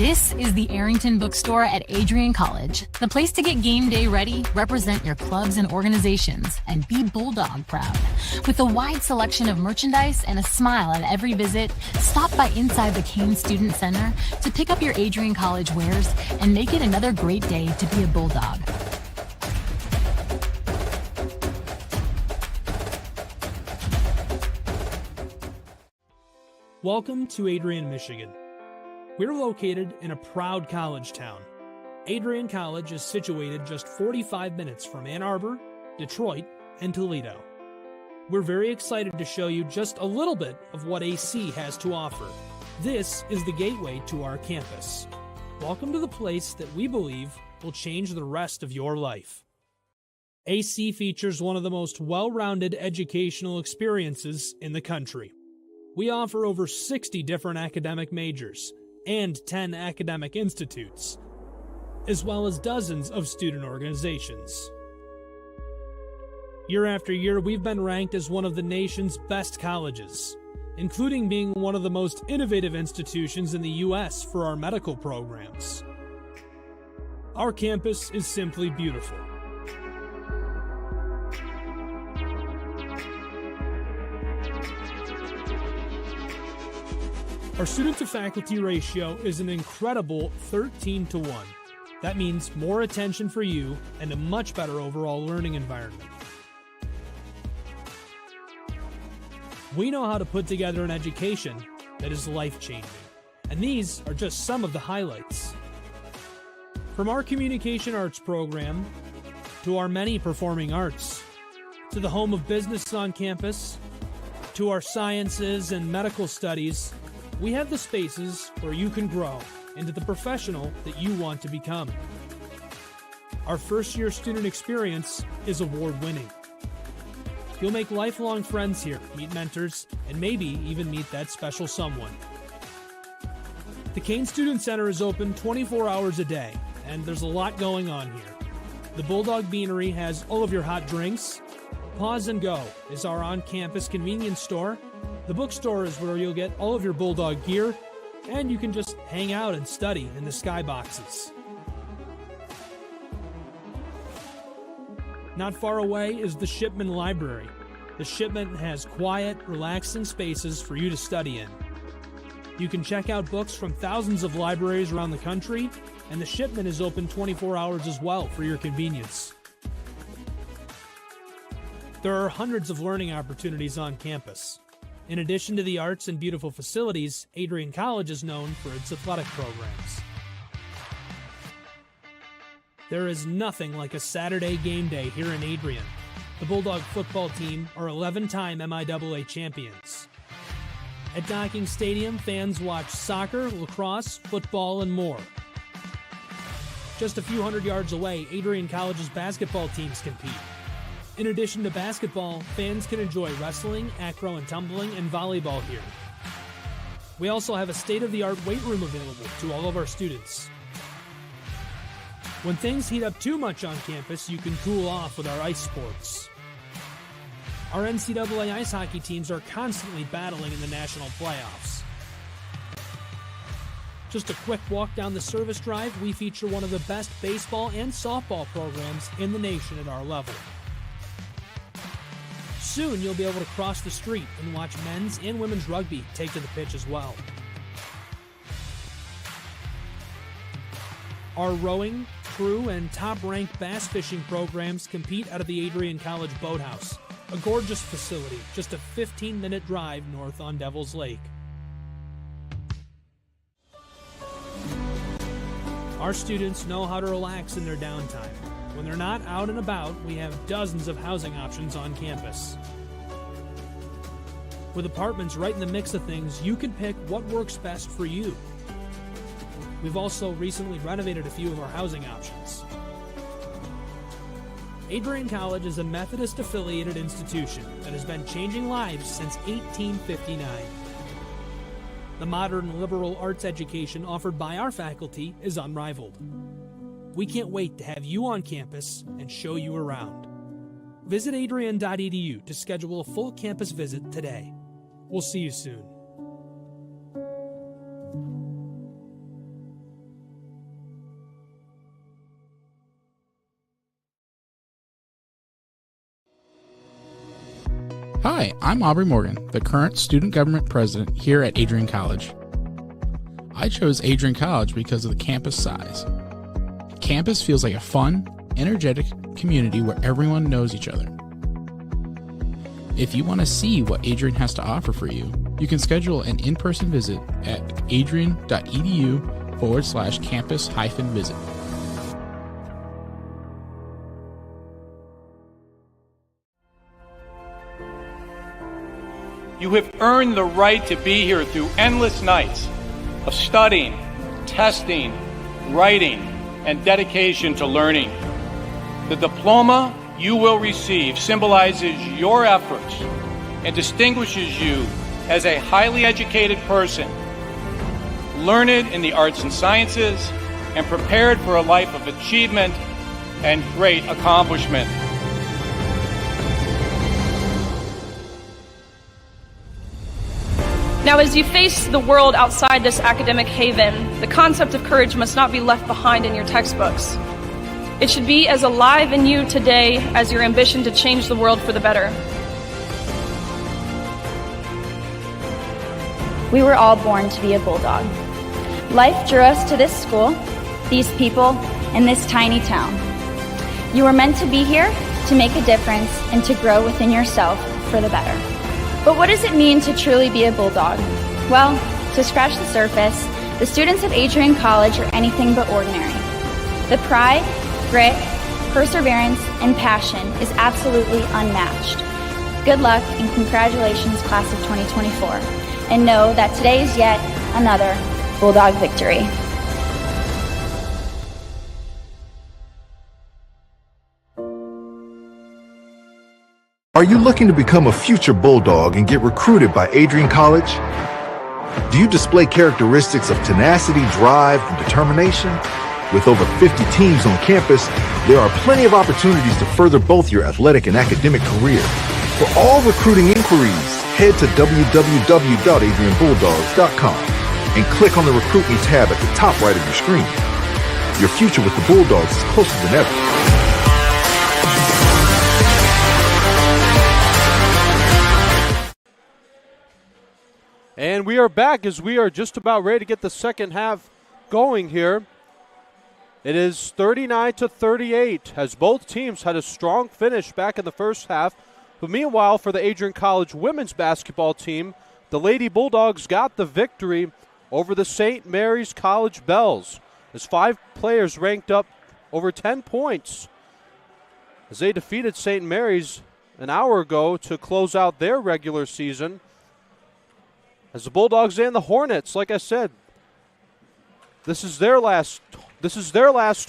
This is the Arrington Bookstore at Adrian College, the place to get game day ready, represent your clubs and organizations, and be Bulldog proud. With a wide selection of merchandise and a smile at every visit, stop by inside the Kane Student Center to pick up your Adrian College wares and make it another great day to be a Bulldog. Welcome to Adrian, Michigan. We're located in a proud college town. Adrian College is situated just 45 minutes from Ann Arbor, Detroit, and Toledo. We're very excited to show you just a little bit of what AC has to offer. This is the gateway to our campus. Welcome to the place that we believe will change the rest of your life. AC features one of the most well-rounded educational experiences in the country. We offer over 60 different academic majors and 10 academic institutes, as well as dozens of student organizations. Year after year, we've been ranked as one of the nation's best colleges, including being one of the most innovative institutions in the U.S. for our medical programs. Our campus is simply beautiful. Our student-to-faculty ratio is an incredible 13-to-1. That means more attention for you and a much better overall learning environment. We know how to put together an education that is life-changing, and these are just some of the highlights. From our communication arts program, to our many performing arts, to the home of business on campus, to our sciences and medical studies, we have the spaces where you can grow into the professional that you want to become. Our first-year student experience is award-winning. You'll make lifelong friends here, meet mentors, and maybe even meet that special someone. The Kane Student Center is open 24 hours a day, and there's a lot going on here. The Bulldog Beanery has all of your hot drinks. Pause and Go is our on-campus convenience store. The bookstore is where you'll get all of your Bulldog gear, and you can just hang out and study in the skyboxes. Not far away is the Shipman Library. The Shipman has quiet, relaxing spaces for you to study in. You can check out books from thousands of libraries around the country, and the Shipman is open 24 hours as well for your convenience. There are hundreds of learning opportunities on campus. In addition to the arts and beautiful facilities, Adrian College is known for its athletic programs. There is nothing like a Saturday game day here in Adrian. The Bulldog football team are 11-time MIAA champions. At Docking Stadium, fans watch soccer, lacrosse, football, and more. Just a few hundred yards away, Adrian College's basketball teams compete. In addition to basketball, fans can enjoy wrestling, acro and tumbling, and volleyball here. We also have a state-of-the-art weight room available to all of our students. When things heat up too much on campus, you can cool off with our ice sports. Our NCAA ice hockey teams are constantly battling in the national playoffs. Just a quick walk down the service drive, we feature one of the best baseball and softball programs in the nation at our level. Soon you'll be able to cross the street and watch men's and women's rugby take to the pitch as well. Our rowing, crew, and top-ranked bass fishing programs compete out of the Adrian College Boathouse, a gorgeous facility just a 15-minute drive north on Devil's Lake. Our students know how to relax in their downtime. When they're not out and about, we have dozens of housing options on campus. With apartments right in the mix of things, you can pick what works best for you. We've also recently renovated a few of our housing options. Adrian College is a Methodist-affiliated institution that has been changing lives since 1859. The modern liberal arts education offered by our faculty is unrivaled. We can't wait to have you on campus and show you around. Visit adrian.edu to schedule a full campus visit today. We'll see you soon. Hi, I'm Aubrey Morgan, the current student government president here at Adrian College. I chose Adrian College because of the campus size. Campus feels like a fun, energetic community where everyone knows each other. If you want to see what Adrian has to offer for you, you can schedule an in-person visit at adrian.edu/campus-visit. You have earned the right to be here through endless nights of studying, testing, writing, and dedication to learning. The diploma you will receive symbolizes your efforts and distinguishes you as a highly educated person, learned in the arts and sciences, and prepared for a life of achievement and great accomplishment. Now, as you face the world outside this academic haven, the concept of courage must not be left behind in your textbooks. It should be as alive in you today as your ambition to change the world for the better. We were all born to be a Bulldog. Life drew us to this school, these people, and this tiny town. You were meant to be here to make a difference and to grow within yourself for the better. But what does it mean to truly be a Bulldog? Well, to scratch the surface, the students at Adrian College are anything but ordinary. The pride, grit, perseverance, and passion is absolutely unmatched. Good luck and congratulations, class of 2024. And know that today is yet another Bulldog victory. Are you looking to become a future Bulldog and get recruited by Adrian College? Do you display characteristics of tenacity, drive, and determination? With over 50 teams on campus, there are plenty of opportunities to further both your athletic and academic career. For all recruiting inquiries, head to www.adrianbulldogs.com and click on the Recruitment tab at the top right of your screen. Your future with the Bulldogs is closer than ever. And we are back as we are just about ready to get the second half going here. It is 39-38 as both teams had a strong finish back in the first half. But meanwhile, for the Adrian College women's basketball team, the Lady Bulldogs got the victory over the St. Mary's College Bells as 5 players ranked up over 10 points as they defeated St. Mary's an hour ago to close out their regular season. As the Bulldogs and the Hornets, like I said, this is their last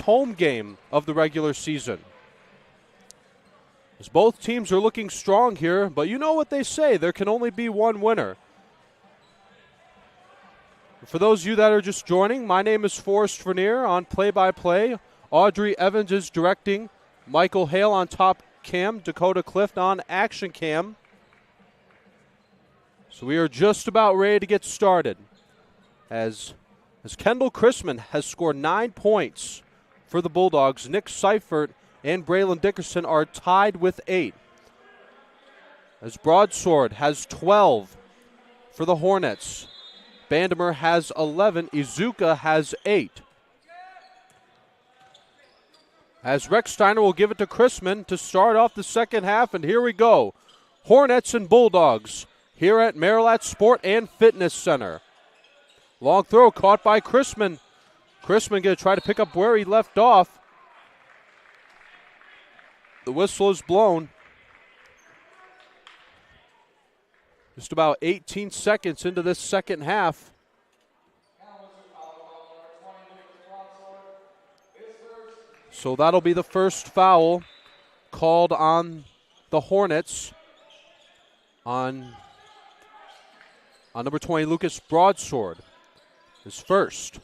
home game of the regular season. As both teams are looking strong here, but you know what they say, there can only be one winner. For those of you that are just joining, my name is Forrest Vernier on play-by-play. Audrey Evans is directing. Michael Hale on top cam. Dakota Clift on action cam. So we are just about ready to get started as Kendall Chrisman has scored 9 points for the Bulldogs. Nick Seifert and Braylon Dickerson are tied with 8. As Broadsword has 12 for the Hornets. Bandemer has 11. Izuka has 8. As Rex Steiner will give it to Chrisman to start off the second half, and here we go. Hornets and Bulldogs here at Marilat Sport and Fitness Center. Long throw caught by Chrisman. Chrisman going to try to pick up where he left off. The whistle is blown. Just about 18 seconds into this second half. So that'll be the first foul called on the Hornets on number 20, Lucas Broadsword, his first.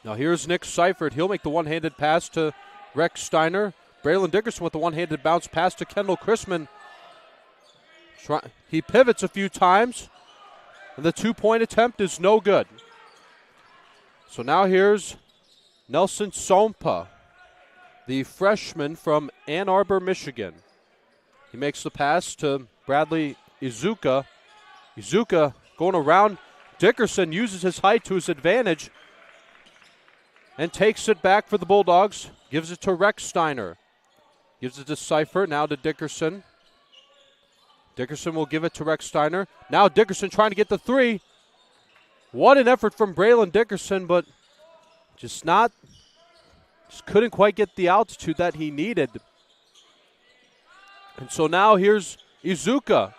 Now here's Nick Seifert. He'll make the one-handed pass to Rex Steiner. Braylon Dickerson with the one-handed bounce pass to Kendall Chrisman. He pivots a few times, and the two-point attempt is no good. So now here's Nelson Sompa, the freshman from Ann Arbor, Michigan. He He makes the pass to Bradley Izuka. Izuka going around. Dickerson uses his height to his advantage and takes it back for the Bulldogs. Gives it to Recksteiner. Gives it to Seifert, now to Dickerson. Dickerson will give it to Recksteiner. Now Dickerson trying to get the three. What an effort from Braylon Dickerson, but just couldn't quite get the altitude that he needed. And so now here's Izuka.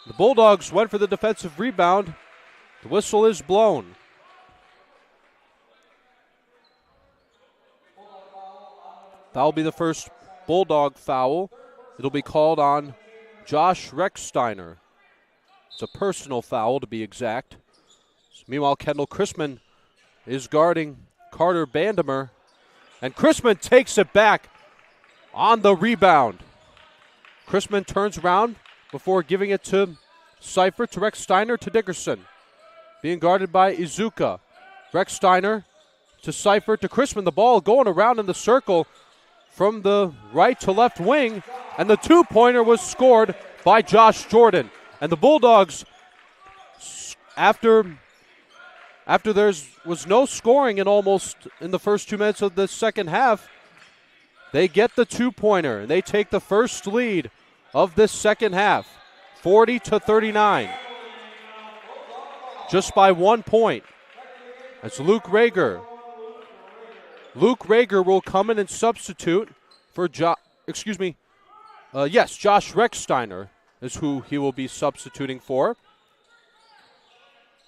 The Bulldogs went for the defensive rebound. The whistle is blown. That'll be the first Bulldog foul. It'll be called on Josh Recksteiner. It's a personal foul to be exact. So meanwhile, Kendall Chrisman is guarding Carter Bandemer. And Chrisman takes it back on the rebound. Chrisman turns around before giving it to Seifert, to Recksteiner, to Dickerson. Being guarded by Izuka. Recksteiner to Seifert, to Chrisman. The ball going around in the circle from the right to left wing. And the two-pointer was scored by Josh Jordan. And the Bulldogs, after there was no scoring in the first 2 minutes of the second half, they get the two-pointer. And they take the first lead of this second half, 40-39. Just by 1 point. That's Luke Rager. Luke Rager will come in and substitute for Josh Recksteiner is who he will be substituting for.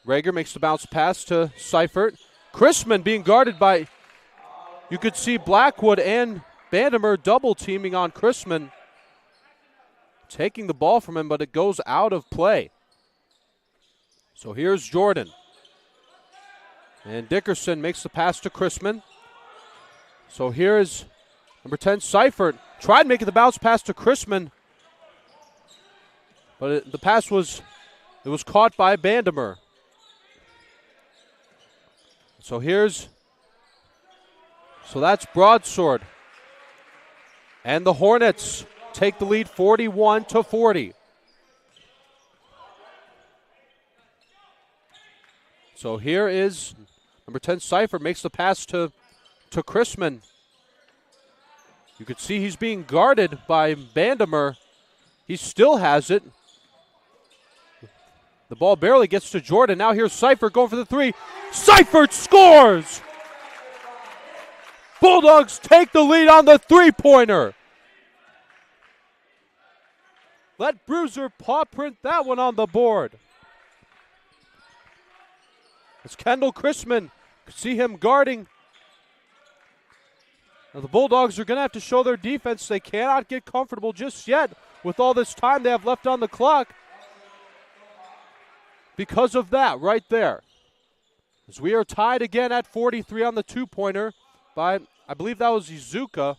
Rager makes the bounce pass to Seifert. Chrisman being guarded by, you could see Blackwood and Bandemer double teaming on Chrisman. Taking the ball from him, but it goes out of play. So here's Jordan. And Dickerson makes the pass to Chrisman. So here is number 10, Seifert. Tried making the bounce pass to Chrisman, but the pass was caught by Bandemer. So that's Broadsword. And the Hornets take the lead 41-40. So here is number 10, Seifert, makes the pass to Chrisman. You could see he's being guarded by Bandemer. He still has it. The ball barely gets to Jordan. Now here's Seifert going for the three. Seifert scores! Bulldogs take the lead on the three-pointer. Let Bruiser paw print that one on the board. It's Kendall Chrisman. You can see him guarding. Now the Bulldogs are going to have to show their defense. They cannot get comfortable just yet with all this time they have left on the clock. Because of that right there. As we are tied again at 43 on the two-pointer by, I believe that was Izuka.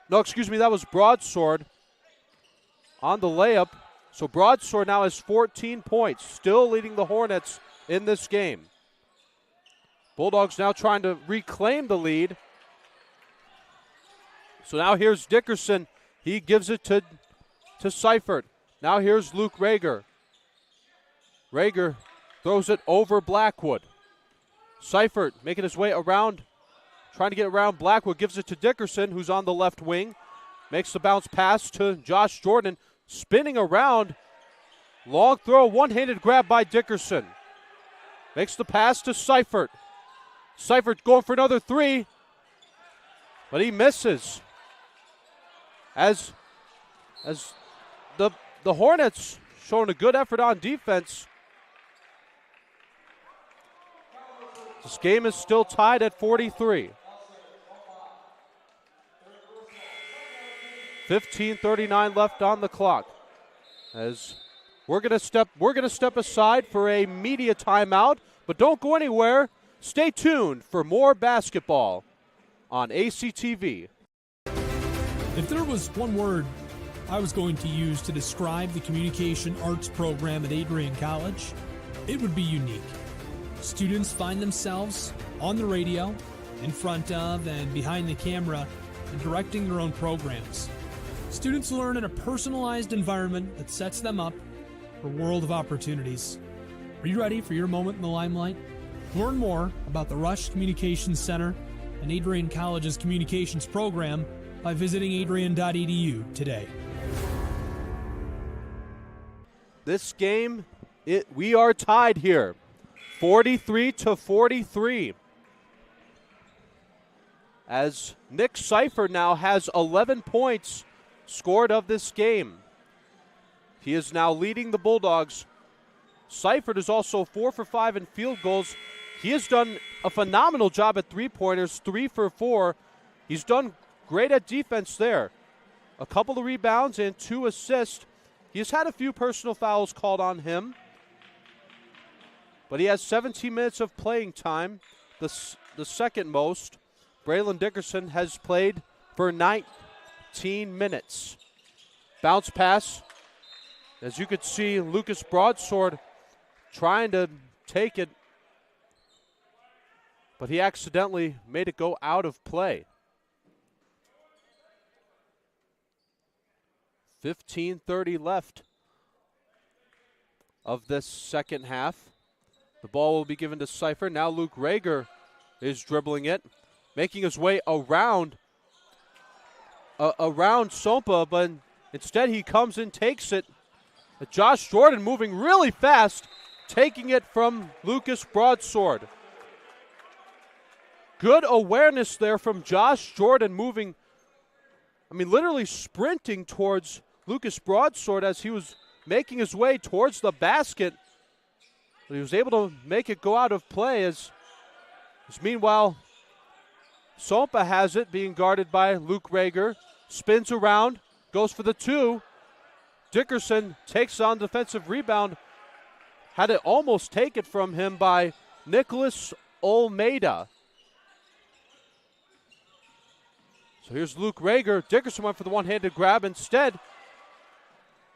No, excuse me, that was Broadsword on the layup. So Broadsword now has 14 points, still leading the Hornets in this game. Bulldogs now trying to reclaim the lead. So now here's Dickerson. He gives it to Seifert. Now here's Luke Rager. Rager throws it over Blackwood. Seifert making his way around, trying to get around Blackwood, gives it to Dickerson, who's on the left wing. Makes the bounce pass to Josh Jordan, spinning around. Long throw, one-handed grab by Dickerson. Makes the pass to Seifert. Seifert going for another three, but he misses. As the Hornets showing a good effort on defense. This game is still tied at 43. 15:39 left on the clock. As we're gonna step aside for a media timeout, but don't go anywhere. Stay tuned for more basketball on ACTV. If there was one word I was going to use to describe the communication arts program at Adrian College, it would be unique. Students find themselves on the radio, in front of and behind the camera, and directing their own programs. Students learn in a personalized environment that sets them up for a world of opportunities. Are you ready for your moment in the limelight? Learn more about the Rush Communications Center and Adrian College's communications program by visiting adrian.edu today. This game, we are tied here, 43-43. As Nick Seifert now has 11 points scored of this game. He is now leading the Bulldogs. Seifert is also 4 for 5 in field goals. He has done a phenomenal job at three-pointers, 3 for 4. He's done great at defense there. A couple of rebounds and 2 assists. He has had a few personal fouls called on him, but he has 17 minutes of playing time, the second most. Braylon Dickerson has played for 19 minutes. Bounce pass. As you could see, Lucas Broadsword trying to take it, but he accidentally made it go out of play. 15:30 left of this second half. The ball will be given to Seifert. Now Luke Rager is dribbling it, making his way around Sompa, but instead he comes and takes it. Josh Jordan moving really fast, taking it from Lucas Broadsword. Good awareness there from Josh Jordan, moving, literally sprinting towards Lucas Broadsword as he was making his way towards the basket. But he was able to make it go out of play as meanwhile, Sompa has it, being guarded by Luke Rager. Spins around, goes for the 2. Dickerson takes on defensive rebound. Had it almost taken from him by Nicholas Olmeida. So here's Luke Rager. Dickerson went for the one-handed grab. Instead,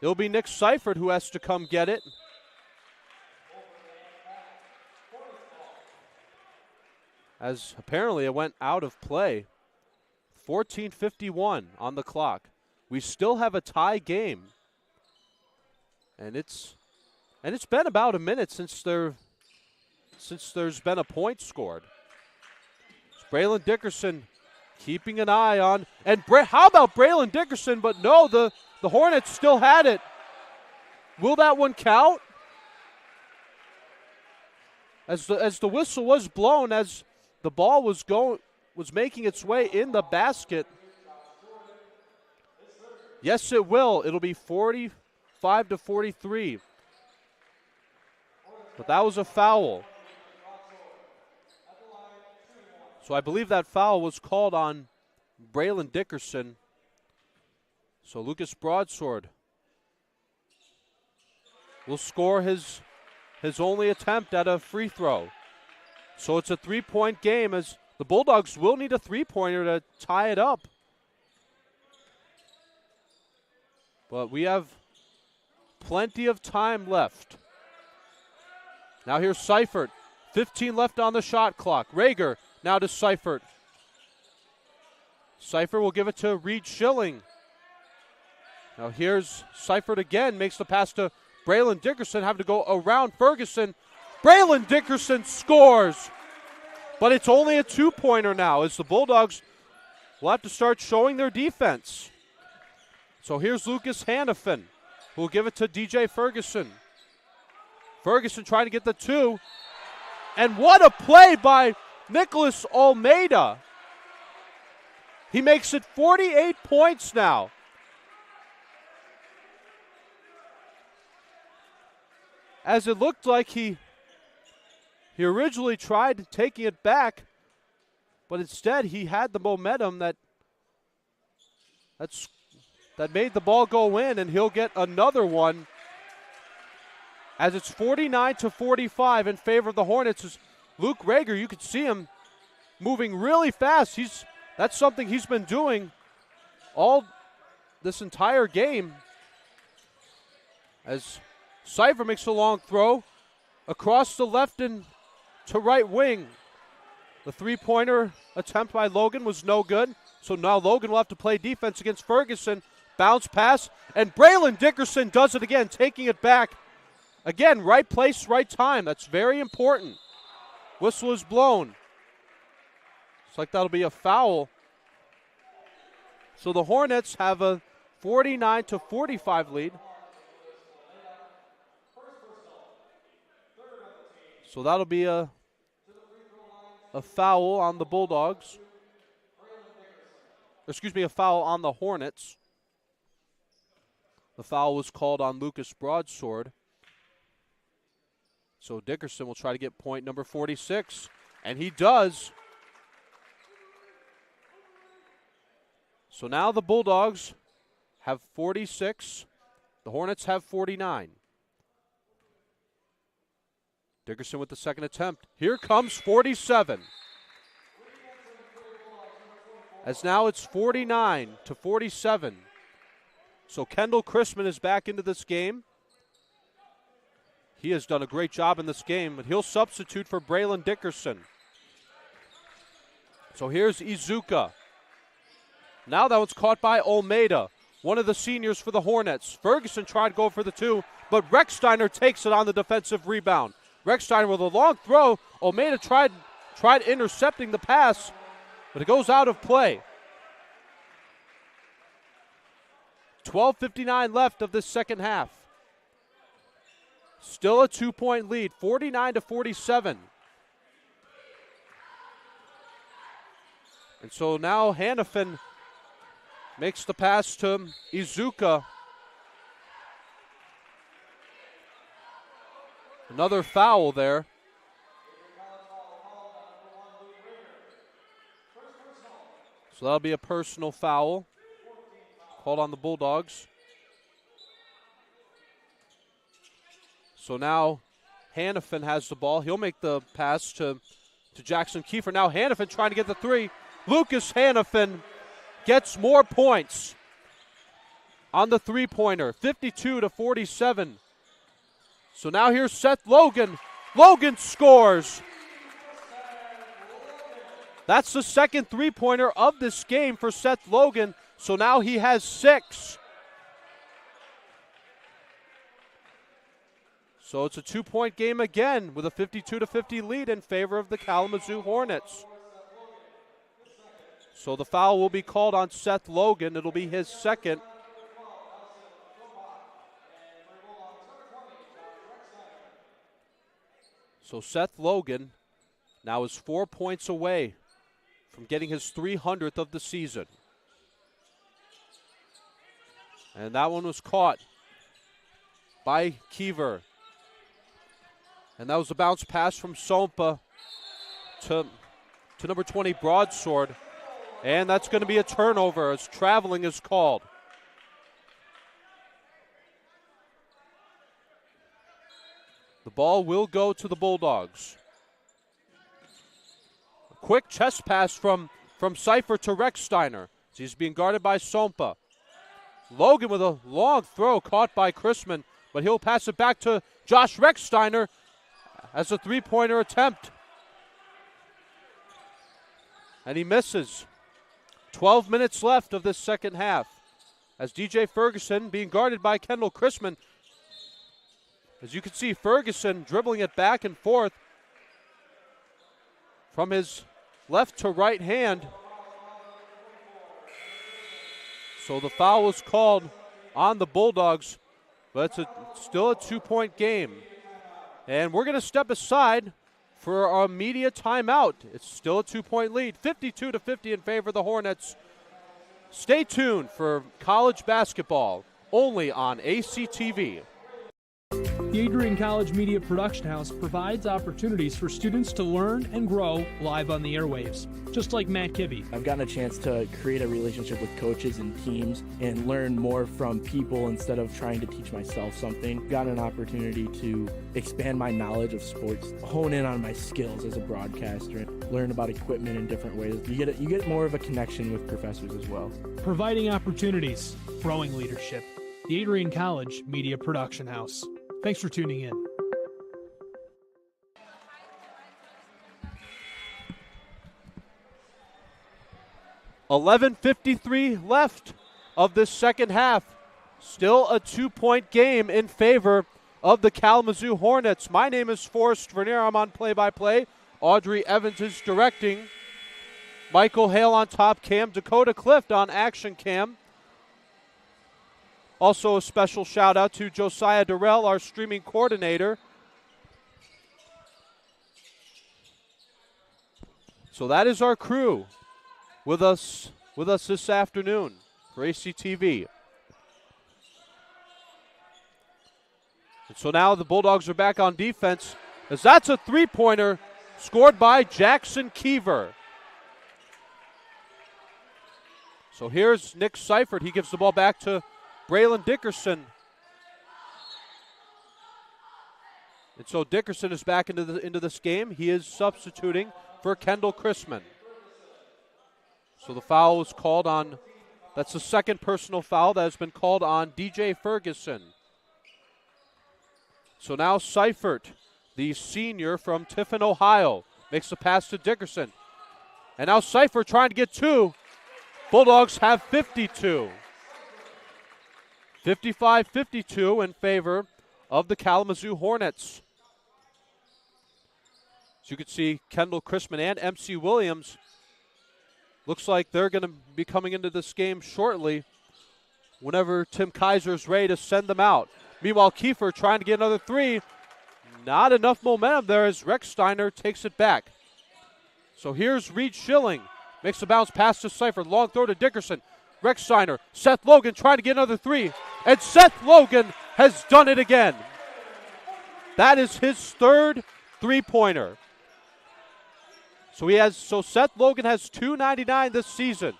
it'll be Nick Seifert who has to come get it. As apparently it went out of play. 14:51 on the clock. We still have a tie game. And it's been about a minute since there's been a point scored. It's Braylon Dickerson keeping an eye on, and how about Braylon Dickerson? But no, the Hornets still had it. Will that one count? As the whistle was blown, as the ball was making its way in the basket. Yes, it will. It'll be 45-43. But that was a foul. So I believe that foul was called on Braylon Dickerson. So Lucas Broadsword will score his only attempt at a free throw. So it's a 3-point game, as the Bulldogs will need a three-pointer to tie it up. But we have plenty of time left. Now here's Seifert. 15 left on the shot clock. Rager now to Seifert. Seifert will give it to Reed Schilling. Now here's Seifert again. Makes the pass to Braylon Dickerson. Having to go around Ferguson. Braylon Dickerson scores. But it's only a 2-pointer now, as the Bulldogs will have to start showing their defense. So here's Lucas Hannafin, who will give it to DJ Ferguson. Ferguson trying to get the 2. And what a play by Nicholas Olmeida. He makes it 48 points now. As it looked like he originally tried taking it back, but instead he had the momentum that made the ball go in, and he'll get another one. As it's 49-45 in favor of the Hornets. As Luke Rager, you could see him moving really fast. That's something he's been doing all this entire game. As Seifert makes a long throw across the left and to right wing. The three-pointer attempt by Logan was no good. So now Logan will have to play defense against Ferguson. Bounce pass, and Braylon Dickerson does it again, taking it back. Again, right place, right time. That's very important. Whistle is blown. Looks like that'll be a foul. So the Hornets have a 49-45 lead. So that'll be a foul on the Bulldogs. Excuse me, a foul on the Hornets. The foul was called on Lucas Broadsword. So Dickerson will try to get point number 46, and he does. So now the Bulldogs have 46. The Hornets have 49. Dickerson with the second attempt. Here comes 47. As now it's 49-47. So Kendall Chrisman is back into this game. He has done a great job in this game, but he'll substitute for Braylon Dickerson. So here's Izuka. Now that one's caught by Olmeda, one of the seniors for the Hornets. Ferguson tried to go for the two, but Recksteiner takes it on the defensive rebound. Recksteiner with a long throw. Olmeda tried intercepting the pass, but it goes out of play. 12:59 left of this second half. Still a 2-point lead, 49-47. And so now Hannafin makes the pass to Izuka. Another foul there. So that'll be a personal foul called on the Bulldogs. So now Hannafin has the ball. He'll make the pass to Jackson Kiefer. Now Hannafin trying to get the three. Lucas Hannafin gets more points on the three-pointer, 52-47. So now here's Seth Logan. Logan scores. That's the second three-pointer of this game for Seth Logan. So now he has 6. So it's a 2-point game again with a 52-50 lead in favor of the Kalamazoo Hornets. So the foul will be called on Seth Logan. It'll be his second. So Seth Logan now is 4 points away from getting his 300th of the season. And that one was caught by Kiever. And that was a bounce pass from Sompa to number 20, Broadsword. And that's going to be a turnover as traveling is called. The ball will go to the Bulldogs. A quick chest pass from Cypher to Recksteiner. He's being guarded by Sompa. Logan with a long throw caught by Chrisman, but he'll pass it back to Josh Recksteiner as a three-pointer attempt. And he misses. 12 minutes left of this second half. As DJ Ferguson being guarded by Kendall Chrisman. As you can see, Ferguson dribbling it back and forth from his left to right hand. So the foul was called on the Bulldogs, but it's still a 2-point game. And we're going to step aside for our media timeout. It's still a 2-point lead, 52-50 in favor of the Hornets. Stay tuned for college basketball, only on ACTV. The Adrian College Media Production House provides opportunities for students to learn and grow live on the airwaves, just like Matt Kibbe. I've gotten a chance to create a relationship with coaches and teams and learn more from people instead of trying to teach myself something. Got an opportunity to expand my knowledge of sports, hone in on my skills as a broadcaster, and learn about equipment in different ways. You get more of a connection with professors as well. Providing opportunities, growing leadership. The Adrian College Media Production House. Thanks for tuning in. $11:53 left of this second half. Still a 2-point game in favor of the Kalamazoo Hornets. My name is Forrest Vernier. I'm on play-by-play. Audrey Evans is directing. Michael Hale on top cam. Dakota Clift on action cam. Also a special shout out to Josiah Durrell, our streaming coordinator. So that is our crew with us this afternoon for ACTV. And so now the Bulldogs are back on defense, as that's a three-pointer scored by Jackson Keever. So here's Nick Seifert. He gives the ball back to Braylon Dickerson. And so Dickerson is back into this game. He is substituting for Kendall Chrisman. So the foul was called on, that's the second personal foul that has been called on DJ Ferguson. So now Seifert, the senior from Tiffin, Ohio, makes the pass to Dickerson. And now Seifert trying to get two. Bulldogs have 52. 55-52 in favor of the Kalamazoo Hornets. As you can see, Kendall Chrisman and MC Williams, looks like they're going to be coming into this game shortly whenever Tim Kaiser's ready to send them out. Meanwhile, Kiefer trying to get another three. Not enough momentum there as Rex Steiner takes it back. So here's Reed Schilling. Makes the bounce pass to Seifert. Long throw to Dickerson. Rex Steiner. Seth Logan trying to get another three. And Seth Logan has done it again. That is his third three-pointer. So Seth Logan has 299 this season.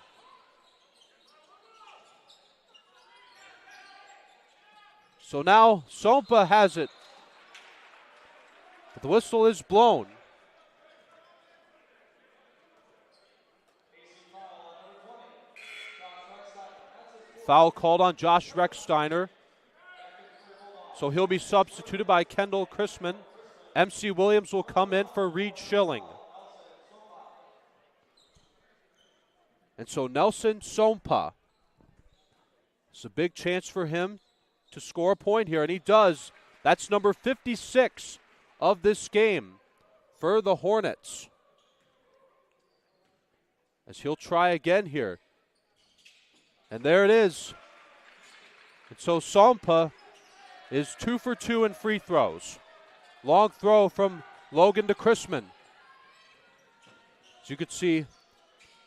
So now Sompa has it. But the whistle is blown. Foul called on Josh Recksteiner. So he'll be substituted by Kendall Chrisman. MC Williams will come in for Reed Schilling. And so Nelson Sompa. It's a big chance for him to score a point here, and he does. That's number 56 of this game for the Hornets. As he'll try again here. And there it is. And so Sompa is 2 for 2 in free throws. Long throw from Logan to Chrisman. As you can see,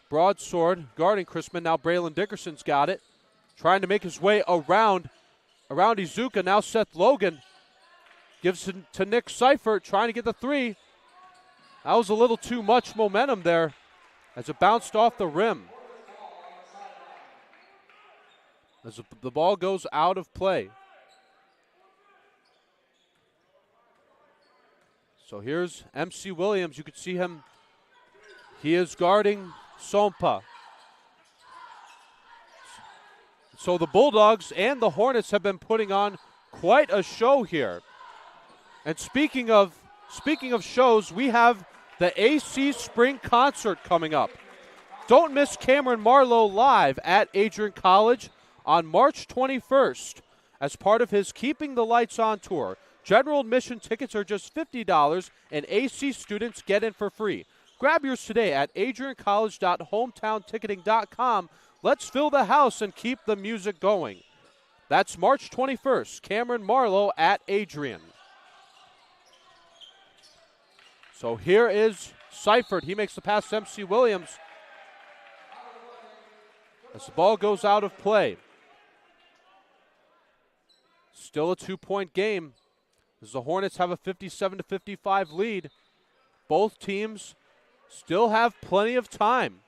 Broadsword guarding Chrisman. Now Braylon Dickerson's got it. Trying to make his way around Izuka. Now Seth Logan gives it to Nick Seifert, trying to get the three. That was a little too much momentum there as it bounced off the rim. As the ball goes out of play. So here's MC Williams. You can see him. He is guarding Sompa. So the Bulldogs and the Hornets have been putting on quite a show here. And speaking of shows, we have the AC Spring Concert coming up. Don't miss Cameron Marlowe live at Adrian College on March 21st as part of his Keeping the Lights On tour. General admission tickets are just $50 and AC students get in for free. Grab yours today at adriancollege.hometownticketing.com. Let's fill the house and keep the music going. That's March 21st, Cameron Marlowe at Adrian. So here is Seifert. He makes the pass to MC Williams as the ball goes out of play. Still a 2-point game as the Hornets have a 57-55 lead. Both teams still have plenty of time.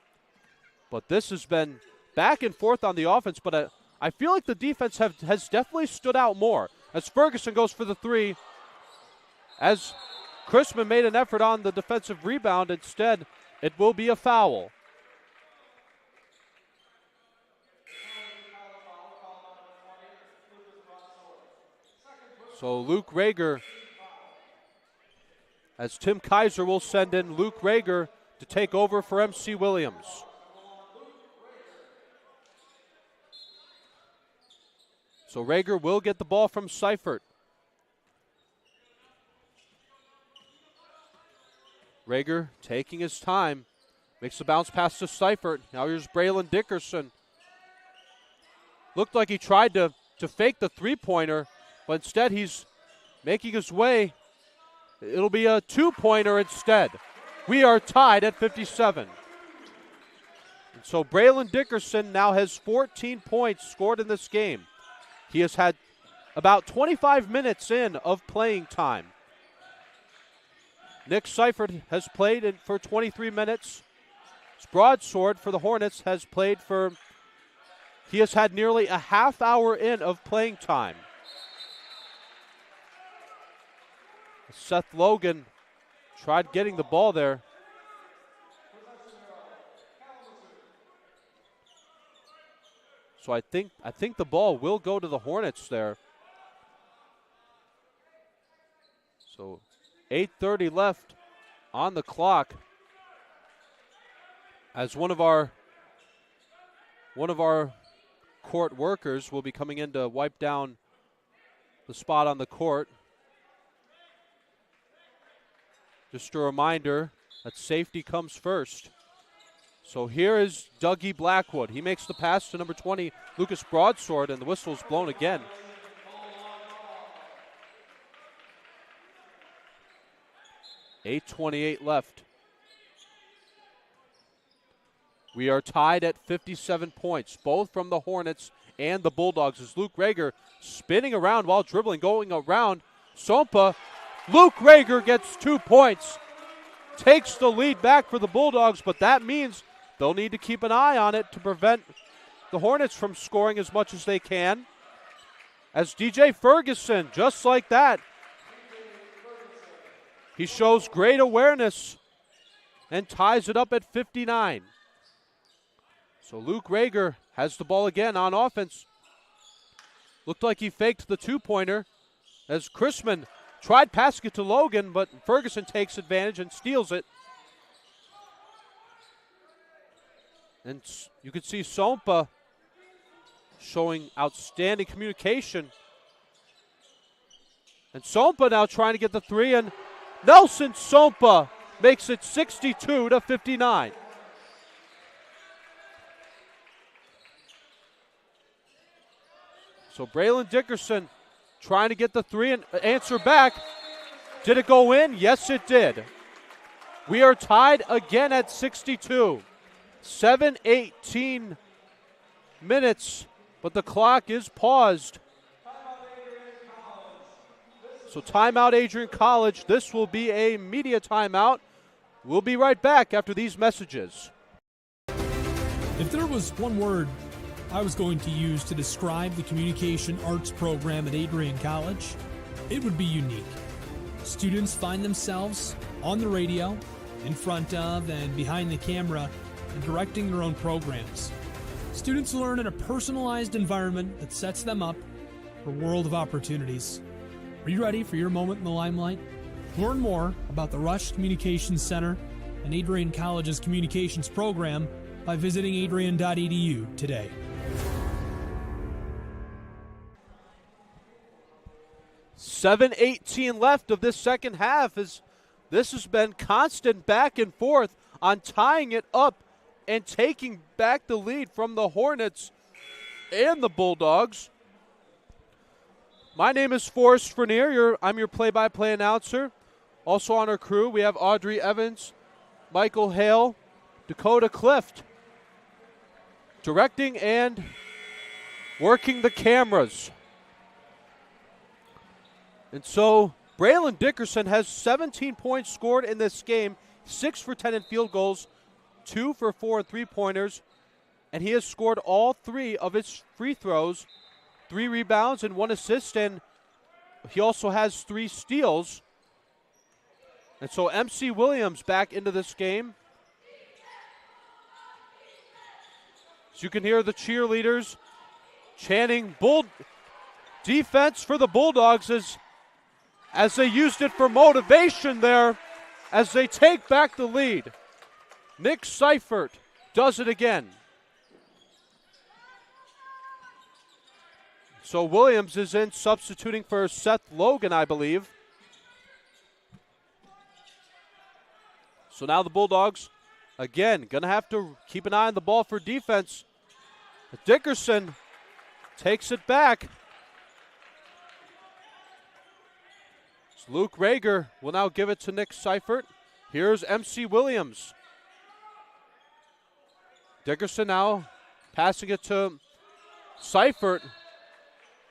But this has been back and forth on the offense, but I feel like the defense has definitely stood out more. As Ferguson goes for the three, as Chrisman made an effort on the defensive rebound, instead it will be a foul. So Luke Rager, as Tim Kaiser will send in Luke Rager to take over for MC Williams. So Rager will get the ball from Seifert. Rager taking his time. Makes the bounce pass to Seifert. Now here's Braylon Dickerson. Looked like he tried to fake the three-pointer, but instead he's making his way. It'll be a two-pointer instead. We are tied at 57. And so Braylon Dickerson now has 14 points scored in this game. He has had about 25 minutes in of playing time. Nick Seifert has played for 23 minutes. Broadsword for the Hornets has played he has had nearly a half hour in of playing time. Seth Logan tried getting the ball there. So I think the ball will go to the Hornets there. So 8:30 left on the clock. As one of our court workers will be coming in to wipe down the spot on the court. Just a reminder that safety comes first. So here is Dougie Blackwood. He makes the pass to number 20, Lucas Broadsword, and the whistle's blown again. .8:28 left. We are tied at 57 points, both from the Hornets and the Bulldogs, as Luke Rager spinning around while dribbling, going around Sompa. Luke Rager gets 2 points, takes the lead back for the Bulldogs, but that means they'll need to keep an eye on it to prevent the Hornets from scoring as much as they can. As DJ Ferguson, just like that, he shows great awareness and ties it up at 59. So Luke Rager has the ball again on offense. Looked like he faked the two-pointer as Chrisman tried passing it to Logan, but Ferguson takes advantage and steals it. And you can see Sompa showing outstanding communication. And Sompa now trying to get the three, and Nelson Sompa makes it 62-59. So Braylon Dickerson trying to get the three and answer back. Did it go in? Yes, it did. We are tied again at 62. 7:18 minutes, but the clock is paused. So timeout, Adrian College. This will be a media timeout. We'll be right back after these messages. If there was one word I was going to use to describe the communication arts program at Adrian College, it would be unique. Students find themselves on the radio, in front of and behind the camera, and directing their own programs. Students learn in a personalized environment that sets them up for a world of opportunities. Are you ready for your moment in the limelight? Learn more about the Rush Communications Center and Adrian College's communications program by visiting adrian.edu today. .7:18 left of this second half. This has been constant back and forth on tying it up and taking back the lead from the Hornets and the Bulldogs. My name is Forrest Frenier. I'm your play-by-play announcer. Also on our crew, we have Audrey Evans, Michael Hale, Dakota Clift, directing and working the cameras. And so Braylon Dickerson has 17 points scored in this game, 6 for 10 in field goals, 2 for 4 in three-pointers, and he has scored all 3 of his free throws, 3 rebounds and 1 assist, and he also has 3 steals. And so MC Williams back into this game. So you can hear the cheerleaders chanting "Bull defense" for the Bulldogs as they used it for motivation there as they take back the lead. Nick Seifert does it again. So Williams is in substituting for Seth Logan, I believe. So now the Bulldogs, again, going to have to keep an eye on the ball for defense. Dickerson takes it back. So Luke Rager will now give it to Nick Seifert. Here's MC Williams. Dickerson now passing it to Seifert,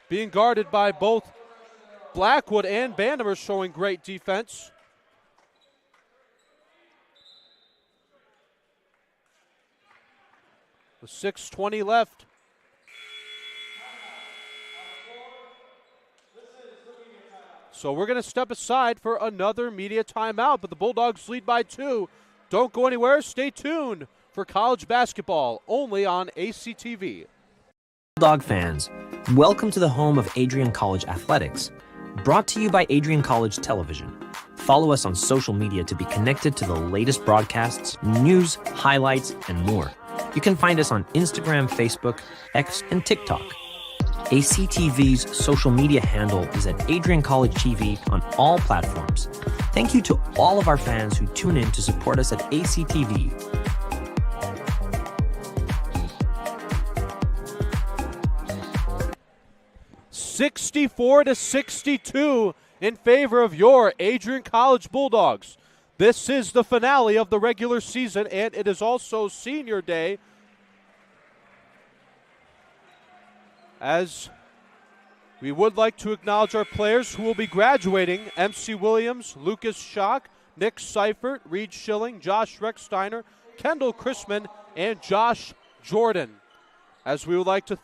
being guarded by both Blackwood and Bandemer, showing great defense. With 6:20 left. So we're going to step aside for another media timeout, but the Bulldogs lead by 2. Don't go anywhere. Stay tuned for college basketball, only on ACTV. Bulldog fans, welcome to the home of Adrian College Athletics. Brought to you by Adrian College Television. Follow us on social media to be connected to the latest broadcasts, news, highlights, and more. You can find us on Instagram, Facebook, X, and TikTok. ACTV's social media handle is at Adrian College TV on all platforms. Thank you to all of our fans who tune in to support us at ACTV. (64-62) in favor of your Adrian College Bulldogs. This is the finale of the regular season, and it is also senior day, as we would like to acknowledge our players who will be graduating: MC Williams, Lucas Schock, Nick Seifert, Reed Schilling, Josh Recksteiner, Kendall Chrisman, and Josh Jordan. As we would like to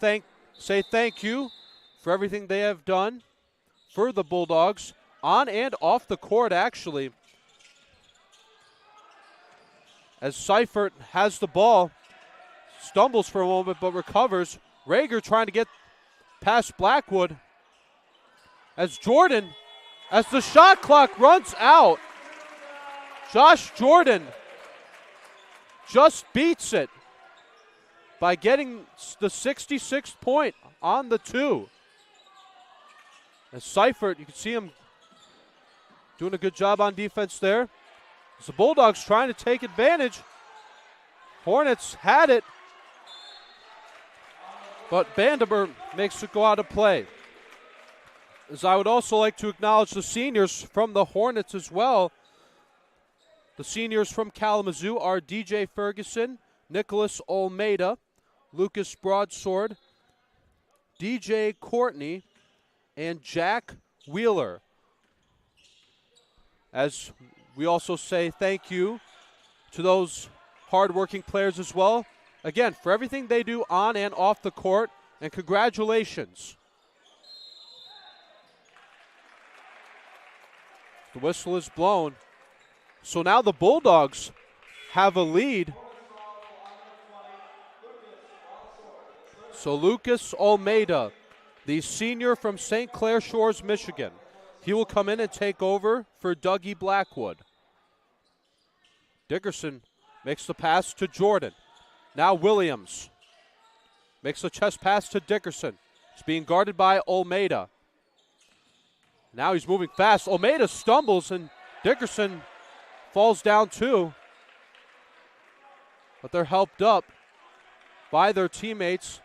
say thank you for everything they have done for the Bulldogs, on and off the court, actually. As Seifert has the ball, stumbles for a moment but recovers. Rager trying to get past Blackwood. As Jordan, as the shot clock runs out, Josh Jordan just beats it by getting the 66th point on the 2. As Seifert, you can see him doing a good job on defense there. As the Bulldogs trying to take advantage. Hornets had it, but Bandemer makes it go out of play. As I would also like to acknowledge the seniors from the Hornets as well. The seniors from Kalamazoo are DJ Ferguson, Nicholas Olmeida, Lucas Broadsword, DJ Courtney, and Jack Wheeler. As we also say thank you to those hardworking players as well, again, for everything they do on and off the court, and congratulations. The whistle is blown. So now the Bulldogs have a lead. So Lucas Almeida, the senior from St. Clair Shores, Michigan, he will come in and take over for Dougie Blackwood. Dickerson makes the pass to Jordan. Now Williams makes the chest pass to Dickerson. It's being guarded by Almeida. Now he's moving fast. Almeida stumbles and Dickerson falls down too. But they're helped up by their teammates.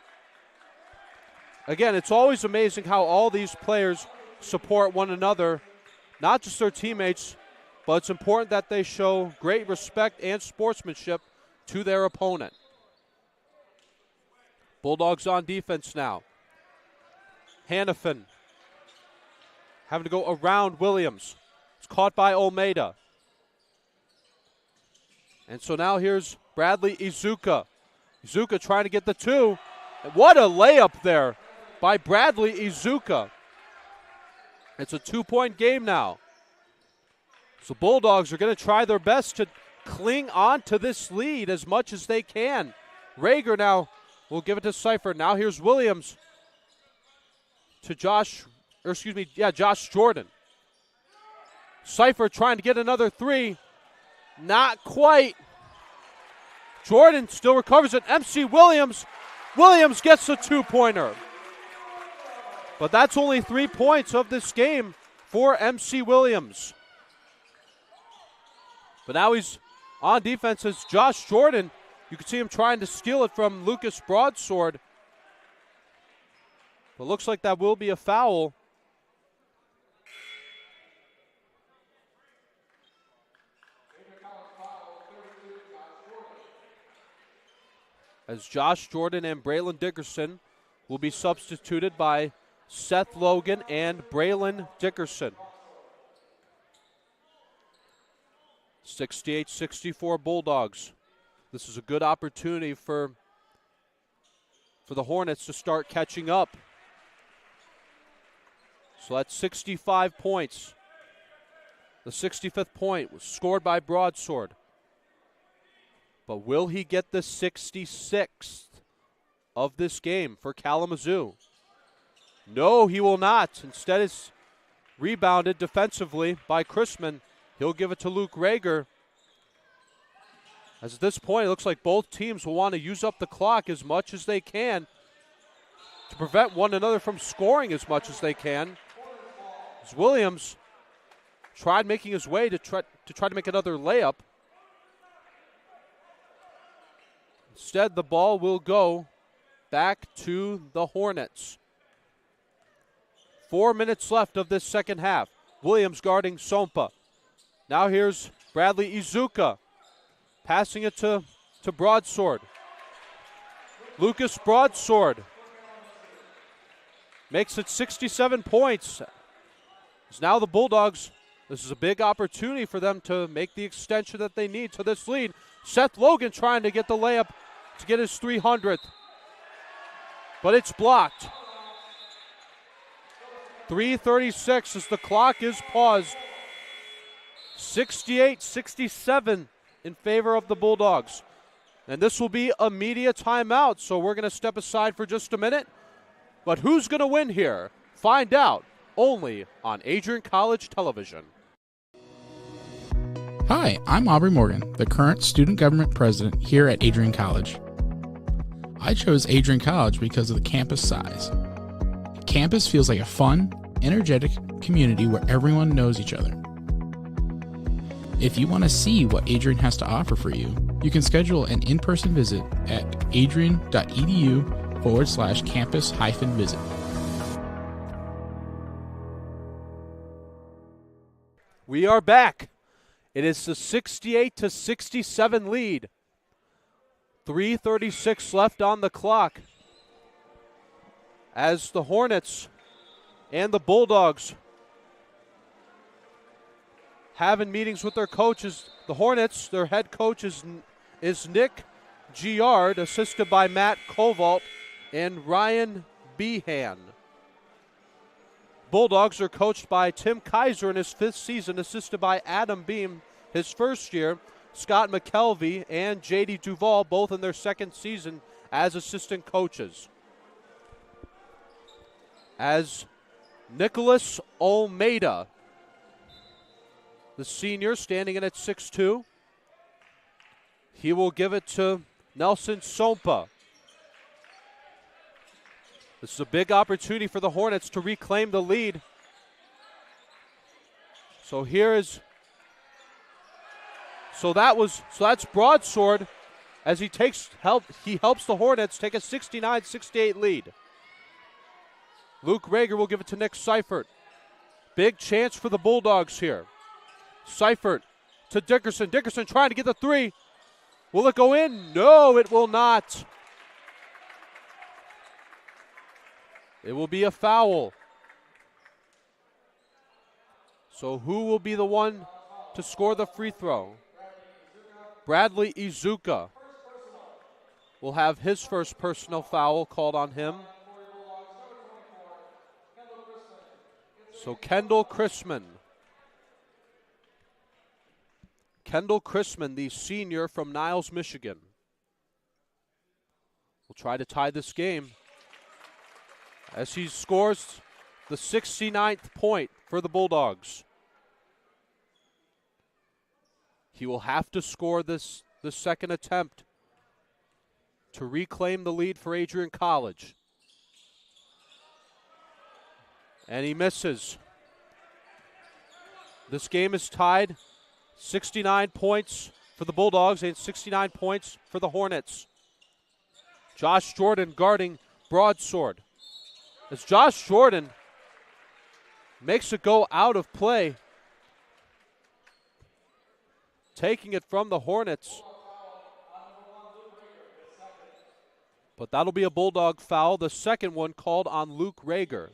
Again, it's always amazing how all these players support one another, not just their teammates, but it's important that they show great respect and sportsmanship to their opponent. Bulldogs on defense now. Hannafin having to go around Williams. It's caught by Almeida. And so now here's Bradley Izuka. Izuka trying to get the 2. What a layup there by Bradley Izuka. It's a 2-point game now. So Bulldogs are going to try their best to cling on to this lead as much as they can. Rager now will give it to Seifert. Now here's Williams to Josh Jordan. Seifert trying to get another 3. Not quite. Jordan still recovers it. MC Williams. Williams gets the 2-pointer. But that's only 3 points of this game for MC Williams. But now he's on defense as Josh Jordan. You can see him trying to steal it from Lucas Broadsword. But looks like that will be a foul. As Josh Jordan and Braylon Dickerson will be substituted by Seth Logan and Braylon Dickerson. 68-64 Bulldogs. This is a good opportunity for the Hornets to start catching up. So that's 65 points. The 65th point was scored by Broadsword. But will he get the 66th of this game for Kalamazoo? No, he will not. Instead, it's rebounded defensively by Chrisman. He'll give it to Luke Rager. As at this point, it looks like both teams will want to use up the clock as much as they can to prevent one another from scoring as much as they can. As Williams tried making his way to try to make another layup. Instead, the ball will go back to the Hornets. 4 minutes left of this second half. Williams guarding Sompa. Now here's Bradley Izuka passing it to Broadsword. Lucas Broadsword makes it 67 points. As now the Bulldogs, this is a big opportunity for them to make the extension that they need to this lead. Seth Logan trying to get the layup to get his 300th. But it's blocked. 3:36 as the clock is paused. 68-67 in favor of the Bulldogs. And this will be a media timeout, so we're going to step aside for just a minute. But who's going to win here? Find out only on Adrian College Television. Hi, I'm Aubrey Morgan, the current student government president here at Adrian College. I chose Adrian College because of the campus size. Campus feels like a fun, energetic community where everyone knows each other. If you want to see what Adrian has to offer for you, you can schedule an in-person visit at adrian.edu/campus-visit. We are back. It is the 68-67 lead. 3:36 left on the clock. As the Hornets and the Bulldogs having meetings with their coaches. The Hornets, their head coach is Nick Giard, assisted by Matt Kovalt and Ryan Behan. Bulldogs are coached by Tim Kaiser in his 5th season, assisted by Adam Beam his 1st year, Scott McKelvey and J.D. Duvall, both in their 2nd season as assistant coaches. As Nicholas Almeida, the senior, standing in at 6'2", he will give it to Nelson Sompa. This is a big opportunity for the Hornets to reclaim the lead. So that's Broadsword as he helps the Hornets take a 69-68 lead. Luke Rager will give it to Nick Seifert. Big chance for the Bulldogs here. Seifert to Dickerson. Dickerson trying to get the 3. Will it go in? No, it will not. It will be a foul. So who will be the one to score the free throw? Bradley Izuka will have his first personal foul called on him. So Kendall Chrisman. Kendall Chrisman, the senior from Niles, Michigan, will try to tie this game as he scores the 69th point for the Bulldogs. He will have to score the second attempt to reclaim the lead for Adrian College. And he misses. This game is tied. 69 points for the Bulldogs and 69 points for the Hornets. Josh Jordan guarding Broadsword. As Josh Jordan makes it go out of play, taking it from the Hornets. But that'll be a Bulldog foul, the second one called on Luke Rager.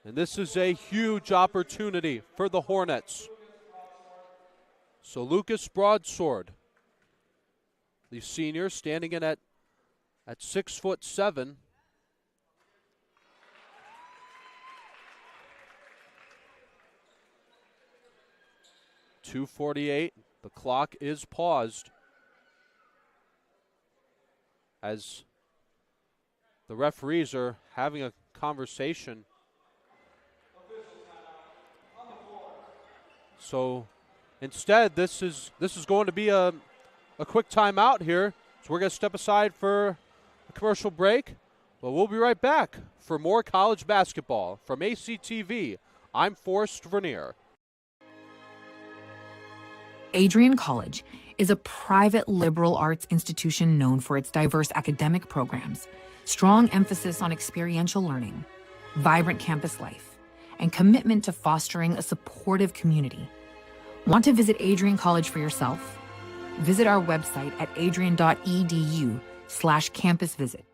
And this is a huge opportunity for the Hornets. So Lucas Broadsword, the senior, standing in at 6'7". .248. The clock is paused as the referees are having a conversation. So instead, this is going to be a quick timeout here. So we're going to step aside for a commercial break, but we'll be right back for more college basketball from ACTV. I'm Forrest Vernier. Adrian College is a private liberal arts institution known for its diverse academic programs, strong emphasis on experiential learning, vibrant campus life, and commitment to fostering a supportive community. Want to visit Adrian College for yourself? Visit our website at adrian.edu/campus visit.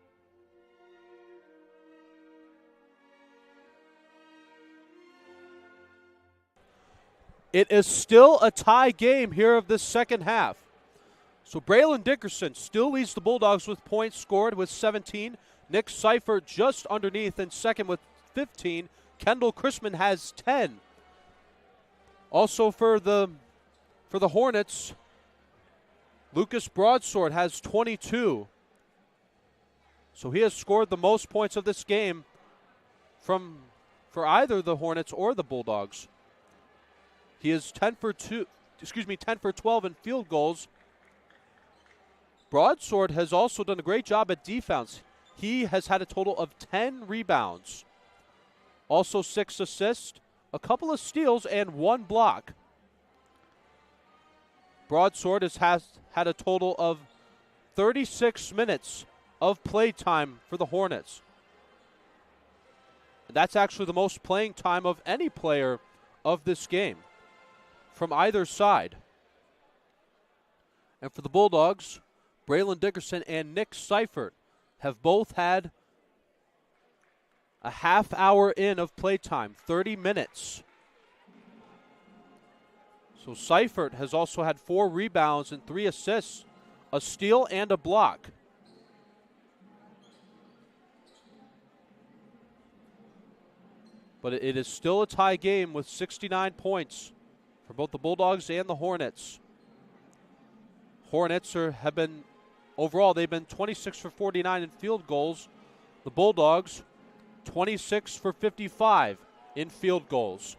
It is still a tie game here of this second half. So Braylon Dickerson still leads the Bulldogs with points scored with 17. Nick Seifert just underneath in second with 15. Kendall Chrisman has 10. Also for the Hornets, Lucas Broadsword has 22. So he has scored the most points of this game for either the Hornets or the Bulldogs. He is 10 for 12 in field goals. Broadsword has also done a great job at defense. He has had a total of 10 rebounds. Also 6 assists, a couple of steals, and 1 block. Broadsword has had a total of 36 minutes of play time for the Hornets. And that's actually the most playing time of any player of this game from either side. And for the Bulldogs, Braylon Dickerson and Nick Seifert have both had a half hour in of playtime, 30 minutes. So Seifert has also had 4 rebounds and 3 assists, a steal and a block. But it is still a tie game with 69 points for both the Bulldogs and the Hornets. Hornets have been, overall, they've been 26 for 49 in field goals. The Bulldogs, 26 for 55 in field goals.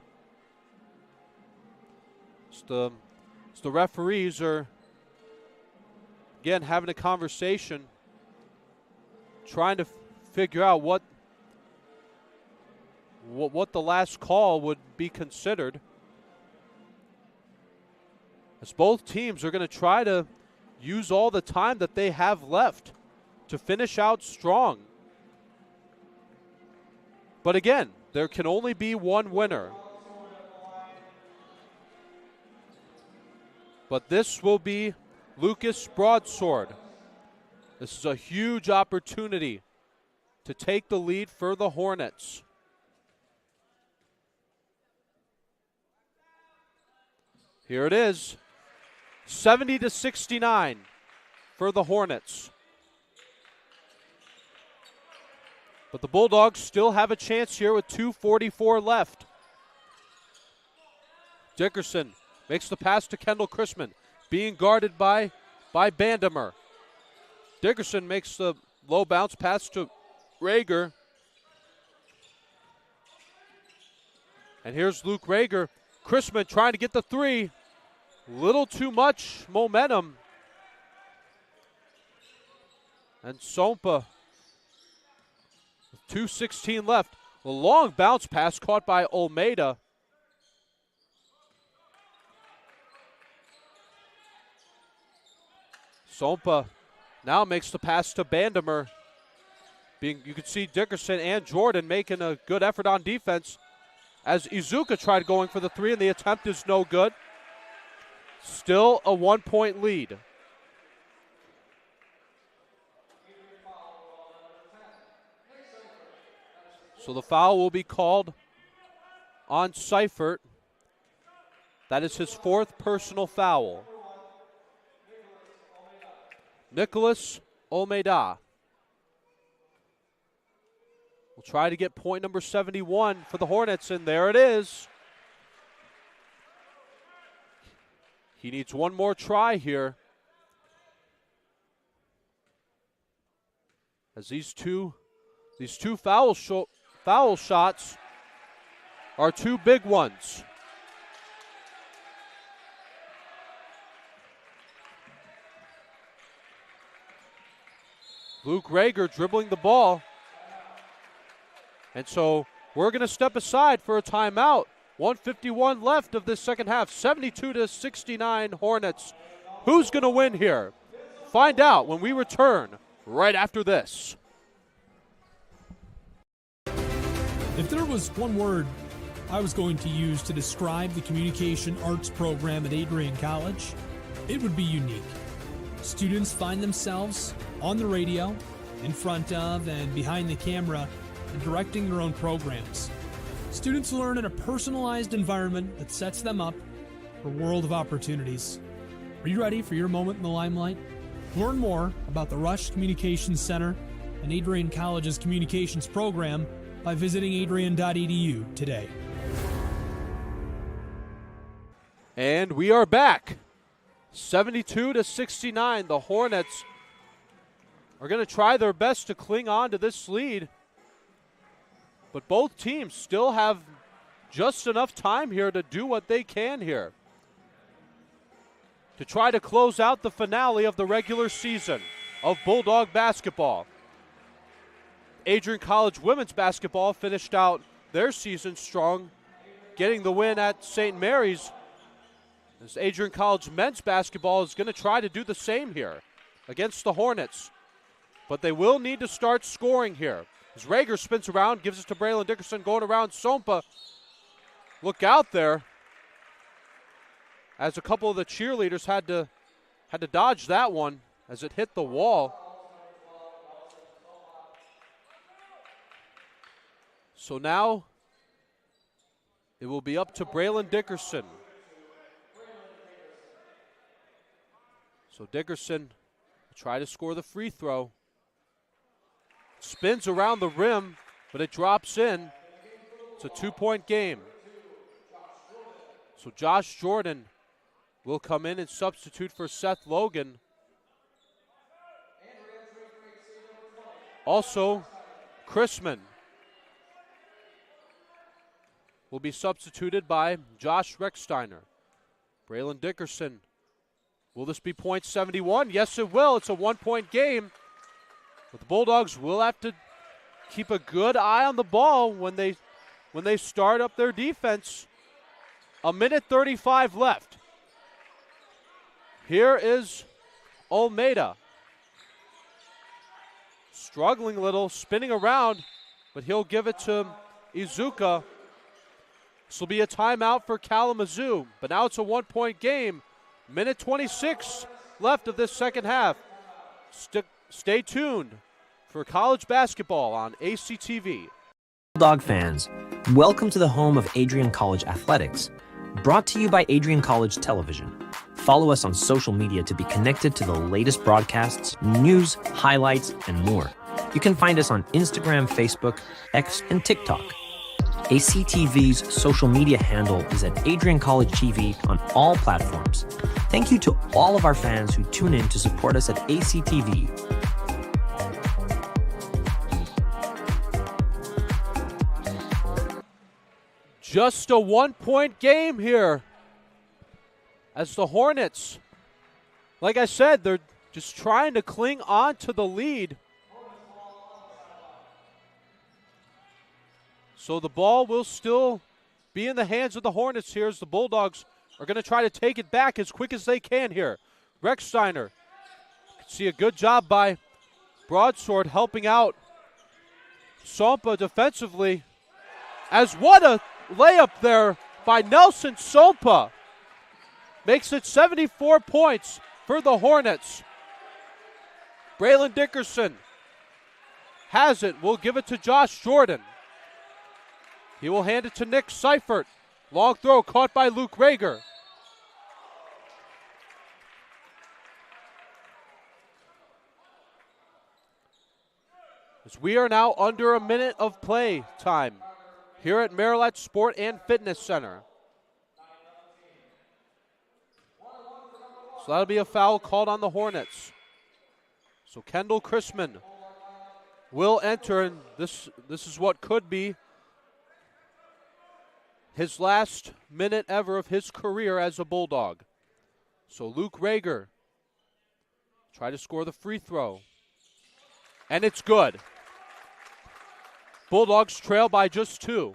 So the referees are, again, having a conversation, trying to figure out what the last call would be considered. As both teams are going to try to use all the time that they have left to finish out strong. But again, there can only be one winner. But this will be Lucas Broadsword. This is a huge opportunity to take the lead for the Hornets. Here it is. 70-69 for the Hornets. But the Bulldogs still have a chance here with 2:44 left. Dickerson makes the pass to Kendall Chrisman, being guarded by Bandemer. Dickerson makes the low bounce pass to Rager. And here's Luke Rager. Chrisman trying to get the 3. Little too much momentum. And Sompa, 2:16 left. A long bounce pass caught by Olmeda. Sompa now makes the pass to Bandamer. You can see Dickerson and Jordan making a good effort on defense as Izuka tried going for the three, and the attempt is no good. Still a 1-point lead. So the foul will be called on Seifert. That is his 4th personal foul. Nicholas Olmeda will try to get point number 71 for the Hornets, and there it is. He needs one more try here, as these two foul shots are 2 big ones. Luke Rager dribbling the ball. And so we're going to step aside for a timeout. 1:51 left of this second half. 72-69 Hornets. Who's going to win here? Find out when we return right after this. If there was one word I was going to use to describe the communication arts program at Adrian College, it would be unique. Students find themselves on the radio, in front of and behind the camera, and directing their own programs. Students learn in a personalized environment that sets them up for a world of opportunities. Are you ready for your moment in the limelight? Learn more about the Rush Communications Center and Adrian College's communications program by visiting adrian.edu today. And we are back. 72-69. The Hornets are going to try their best to cling on to this lead. But both teams still have just enough time here to do what they can here, to try to close out the finale of the regular season of Bulldog basketball. Adrian College women's basketball finished out their season strong, getting the win at St. Mary's. As Adrian College men's basketball is going to try to do the same here against the Hornets. But they will need to start scoring here. As Rager spins around, gives it to Braylon Dickerson, going around Sompa. Look out there, as a couple of the cheerleaders had to dodge that one as it hit the wall. So now it will be up to Braylon Dickerson. So Dickerson will try to score the free throw. Spins around the rim, but it drops in. It's a 2-point game. So Josh Jordan will come in and substitute for Seth Logan. Also, Chrisman will be substituted by Josh Recksteiner. Braylon Dickerson. Will this be point 71? Yes, it will. It's a 1-point game. But the Bulldogs will have to keep a good eye on the ball when they start up their defense. 1:35 left. Here is Olmeda. Struggling a little, spinning around, but he'll give it to Izuka. This will be a timeout for Kalamazoo, but now it's a 1-point game. 1:26 left of this second half. Stay tuned for college basketball on ACTV. Bulldog fans, welcome to the home of Adrian College Athletics. Brought to you by Adrian College Television. Follow us on social media to be connected to the latest broadcasts, news, highlights, and more. You can find us on Instagram, Facebook, X, and TikTok. ACTV's social media handle is at Adrian College TV on all platforms. Thank you to all of our fans who tune in to support us at ACTV. Just a 1-point game here as the Hornets, like I said, they're just trying to cling on to the lead. So the ball will still be in the hands of the Hornets here as the Bulldogs are going to try to take it back as quick as they can here. Rechsteiner, see a good job by Broadsword helping out Sompa defensively. As what a layup there by Nelson Sompa. Makes it 74 points for the Hornets. Braylon Dickerson has it. Will give it to Josh Jordan. He will hand it to Nick Seifert. Long throw caught by Luke Rager. As we are now under a minute of play time here at Maryland Sport and Fitness Center. So that'll be a foul called on the Hornets. So Kendall Chrisman will enter, and this is what could be his last minute ever of his career as a Bulldog. So Luke Rager try to score the free throw. And it's good. Bulldogs trail by just 2.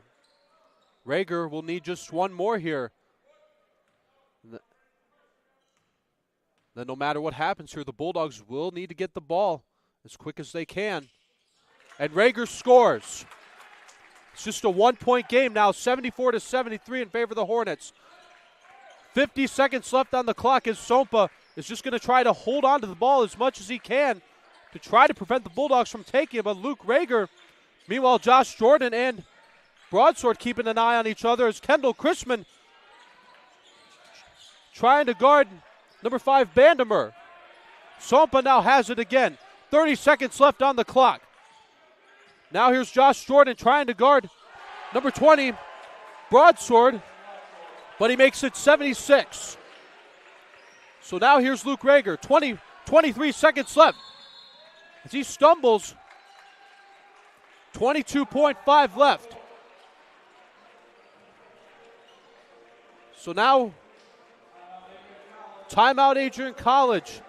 Rager will need just one more here. Then no matter what happens here, the Bulldogs will need to get the ball as quick as they can. And Rager scores. It's just a 1-point game now, 74-73 in favor of the Hornets. 50 seconds left on the clock as Sompa is just going to try to hold on to the ball as much as he can to try to prevent the Bulldogs from taking it. But Luke Rager, meanwhile, Josh Jordan and Broadsword keeping an eye on each other as Kendall Chrisman trying to guard number 5, Bandemer. Sompa now has it again. 30 seconds left on the clock. Now here's Josh Jordan trying to guard number 20, Broadsword, but he makes it 76. So now here's Luke Rager, 23 seconds left. As he stumbles, 22.5 left. So now, timeout Adrian College.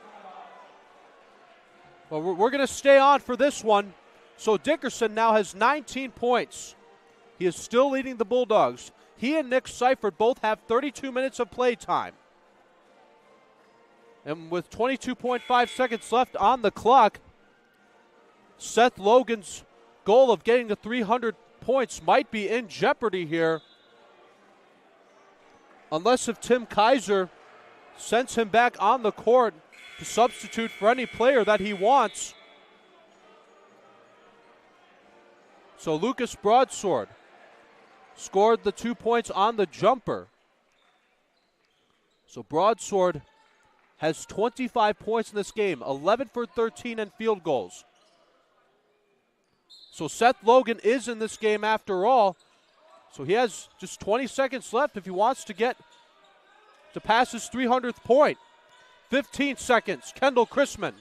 Well, we're going to stay on for this one. So Dickerson now has 19 points. He is still leading the Bulldogs. He and Nick Seifert both have 32 minutes of play time. And with 22.5 seconds left on the clock, Seth Logan's goal of getting to 300 points might be in jeopardy here. Unless if Tim Kaiser sends him back on the court to substitute for any player that he wants. So Lucas Broadsword scored the 2 points on the jumper. So Broadsword has 25 points in this game, 11 for 13 and field goals. So Seth Logan is in this game after all. So he has just 20 seconds left if he wants to get to pass his 300th point. 15 seconds, Kendall Chrisman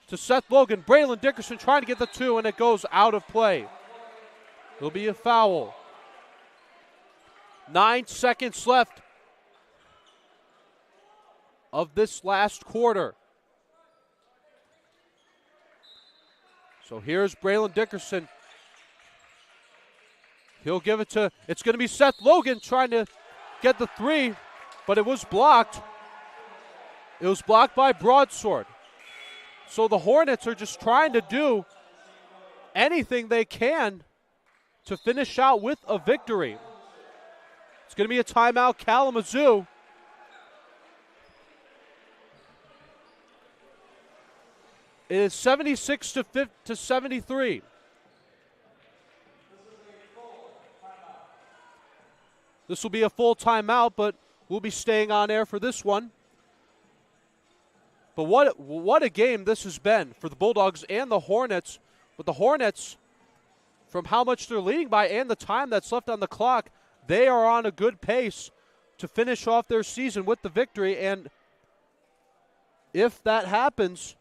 to Seth Logan. Braylon Dickerson trying to get the 2, and it goes out of play. It'll be a foul. 9 seconds left of this last quarter. So here's Braylon Dickerson. He'll give it to, it's going to be Seth Logan trying to get the 3, but it was blocked. It was blocked by Broadsword. So the Hornets are just trying to do anything they can to finish out with a victory. It's going to be a timeout, Kalamazoo. It is 76 to 73. This will be a full timeout, but we'll be staying on air for this one. But what a game this has been for the Bulldogs and the Hornets. With the Hornets, from how much they're leading by and the time that's left on the clock, they are on a good pace to finish off their season with the victory. And if that happens,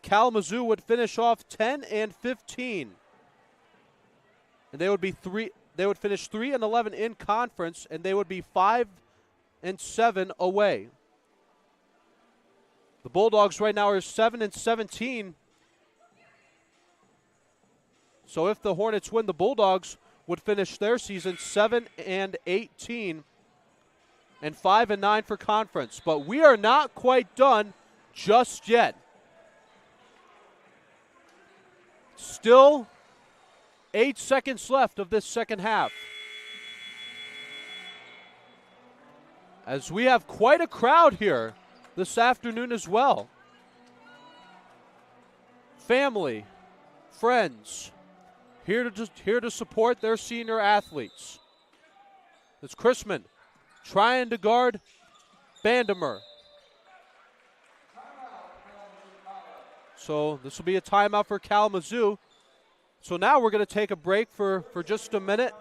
Kalamazoo would finish off 10-15. And they would be They would finish 3-11 in conference, and they would be 5-7 away. The Bulldogs right now are 7-17. So if the Hornets win, the Bulldogs would finish their season 7-18 and 5-9 for conference. But we are not quite done just yet. Still 8 seconds left of this second half. As we have quite a crowd here this afternoon as well. Family, friends, here to support their senior athletes. It's Chrisman trying to guard Bandemer. So this will be a timeout for Kalamazoo. So now we're going to take a break for just a minute.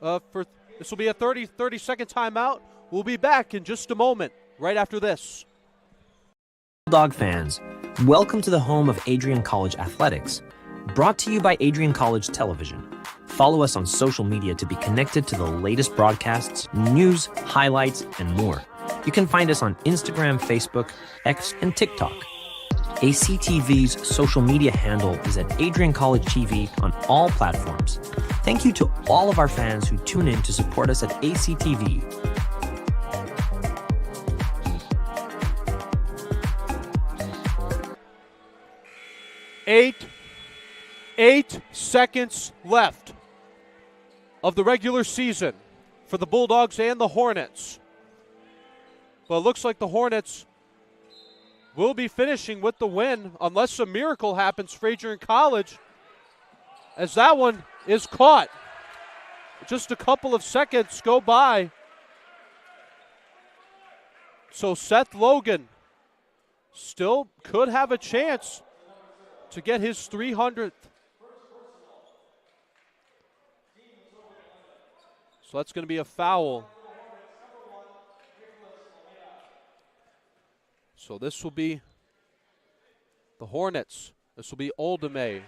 This will be a 30-second timeout. We'll be back in just a moment, right after this. Bulldog fans, welcome to the home of Adrian College Athletics. Brought to you by Adrian College Television. Follow us on social media to be connected to the latest broadcasts, news, highlights, and more. You can find us on Instagram, Facebook, X, and TikTok. ACTV's social media handle is at Adrian College TV on all platforms. Thank you to all of our fans who tune in to support us at ACTV. Eight seconds left of the regular season for the Bulldogs and the Hornets. But it looks like the Hornets will be finishing with the win unless a miracle happens for Adrian College, as that one is caught. Just a couple of seconds go by. So Seth Logan still could have a chance to get his 300th. So that's going to be a foul. So this will be the Hornets. This will be Oldemay.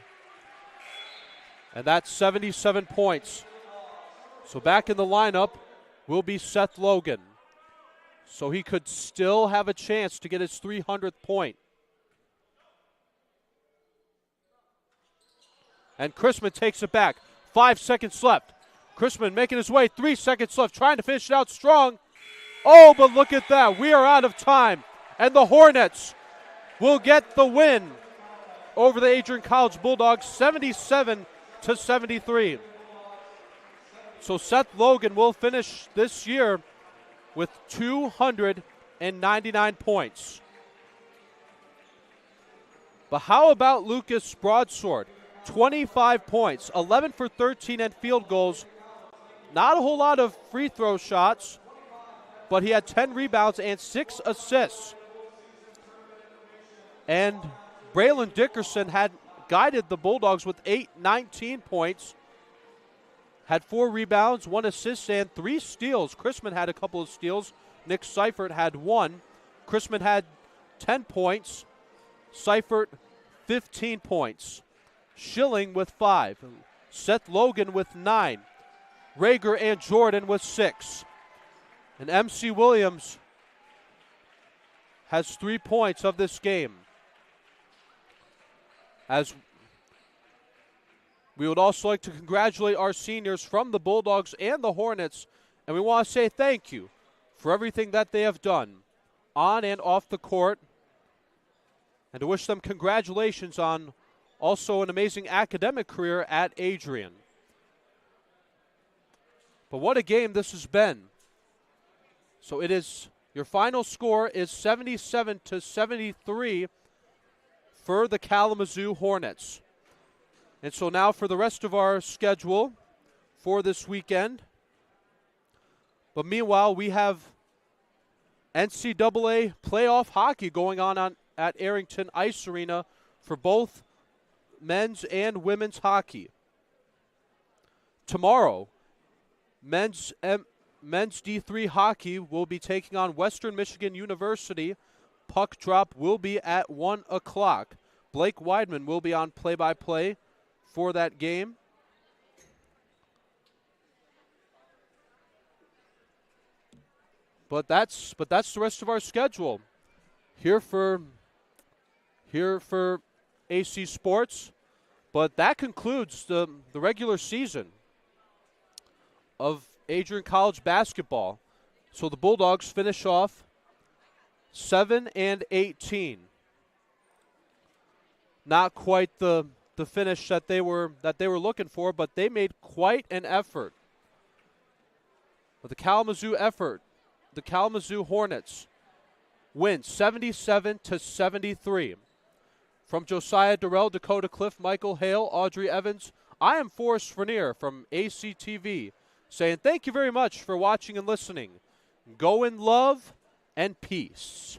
And that's 77 points. So back in the lineup will be Seth Logan. So he could still have a chance to get his 300th point. And Chrisman takes it back. 5 seconds left. Chrisman making his way. 3 seconds left. Trying to finish it out strong. Oh, but look at that. We are out of time. And the Hornets will get the win over the Adrian College Bulldogs, 77-73. So Seth Logan will finish this year with 299 points. But how about Lucas Broadsword? 25 points, 11 for 13 and field goals. Not a whole lot of free throw shots, but he had 10 rebounds and 6 assists. And Braylon Dickerson had guided the Bulldogs with 19 points, had 4 rebounds, 1 assist, and 3 steals. Chrisman had a couple of steals. Nick Seifert had 1. Chrisman had 10 points. Seifert, 15 points. Schilling with 5. Seth Logan with 9. Rager and Jordan with 6. And MC Williams has 3 points of this game. As we would also like to congratulate our seniors from the Bulldogs and the Hornets, and we want to say thank you for everything that they have done on and off the court, and to wish them congratulations on also an amazing academic career at Adrian. But what a game this has been. So it is, your final score is 77-73 for the Kalamazoo Hornets. And so now for the rest of our schedule for this weekend. But meanwhile, we have NCAA playoff hockey going on at Arrington Ice Arena for both men's and women's hockey. Tomorrow, men's D3 hockey will be taking on Western Michigan University. Puck drop will be at 1 o'clock. Blake Weidman will be on play-by-play for that game. But that's the rest of our schedule. Here for AC Sports, But that concludes the regular season of Adrian College basketball. So the Bulldogs finish off 7-18. Not quite the finish that they were looking for, but they made quite an effort. But the Kalamazoo Hornets win 77-73. From Josiah Durrell, Dakota Cliff, Michael Hale, Audrey Evans, I am Forrest Frenier from ACTV saying thank you very much for watching and listening. Go in love and peace.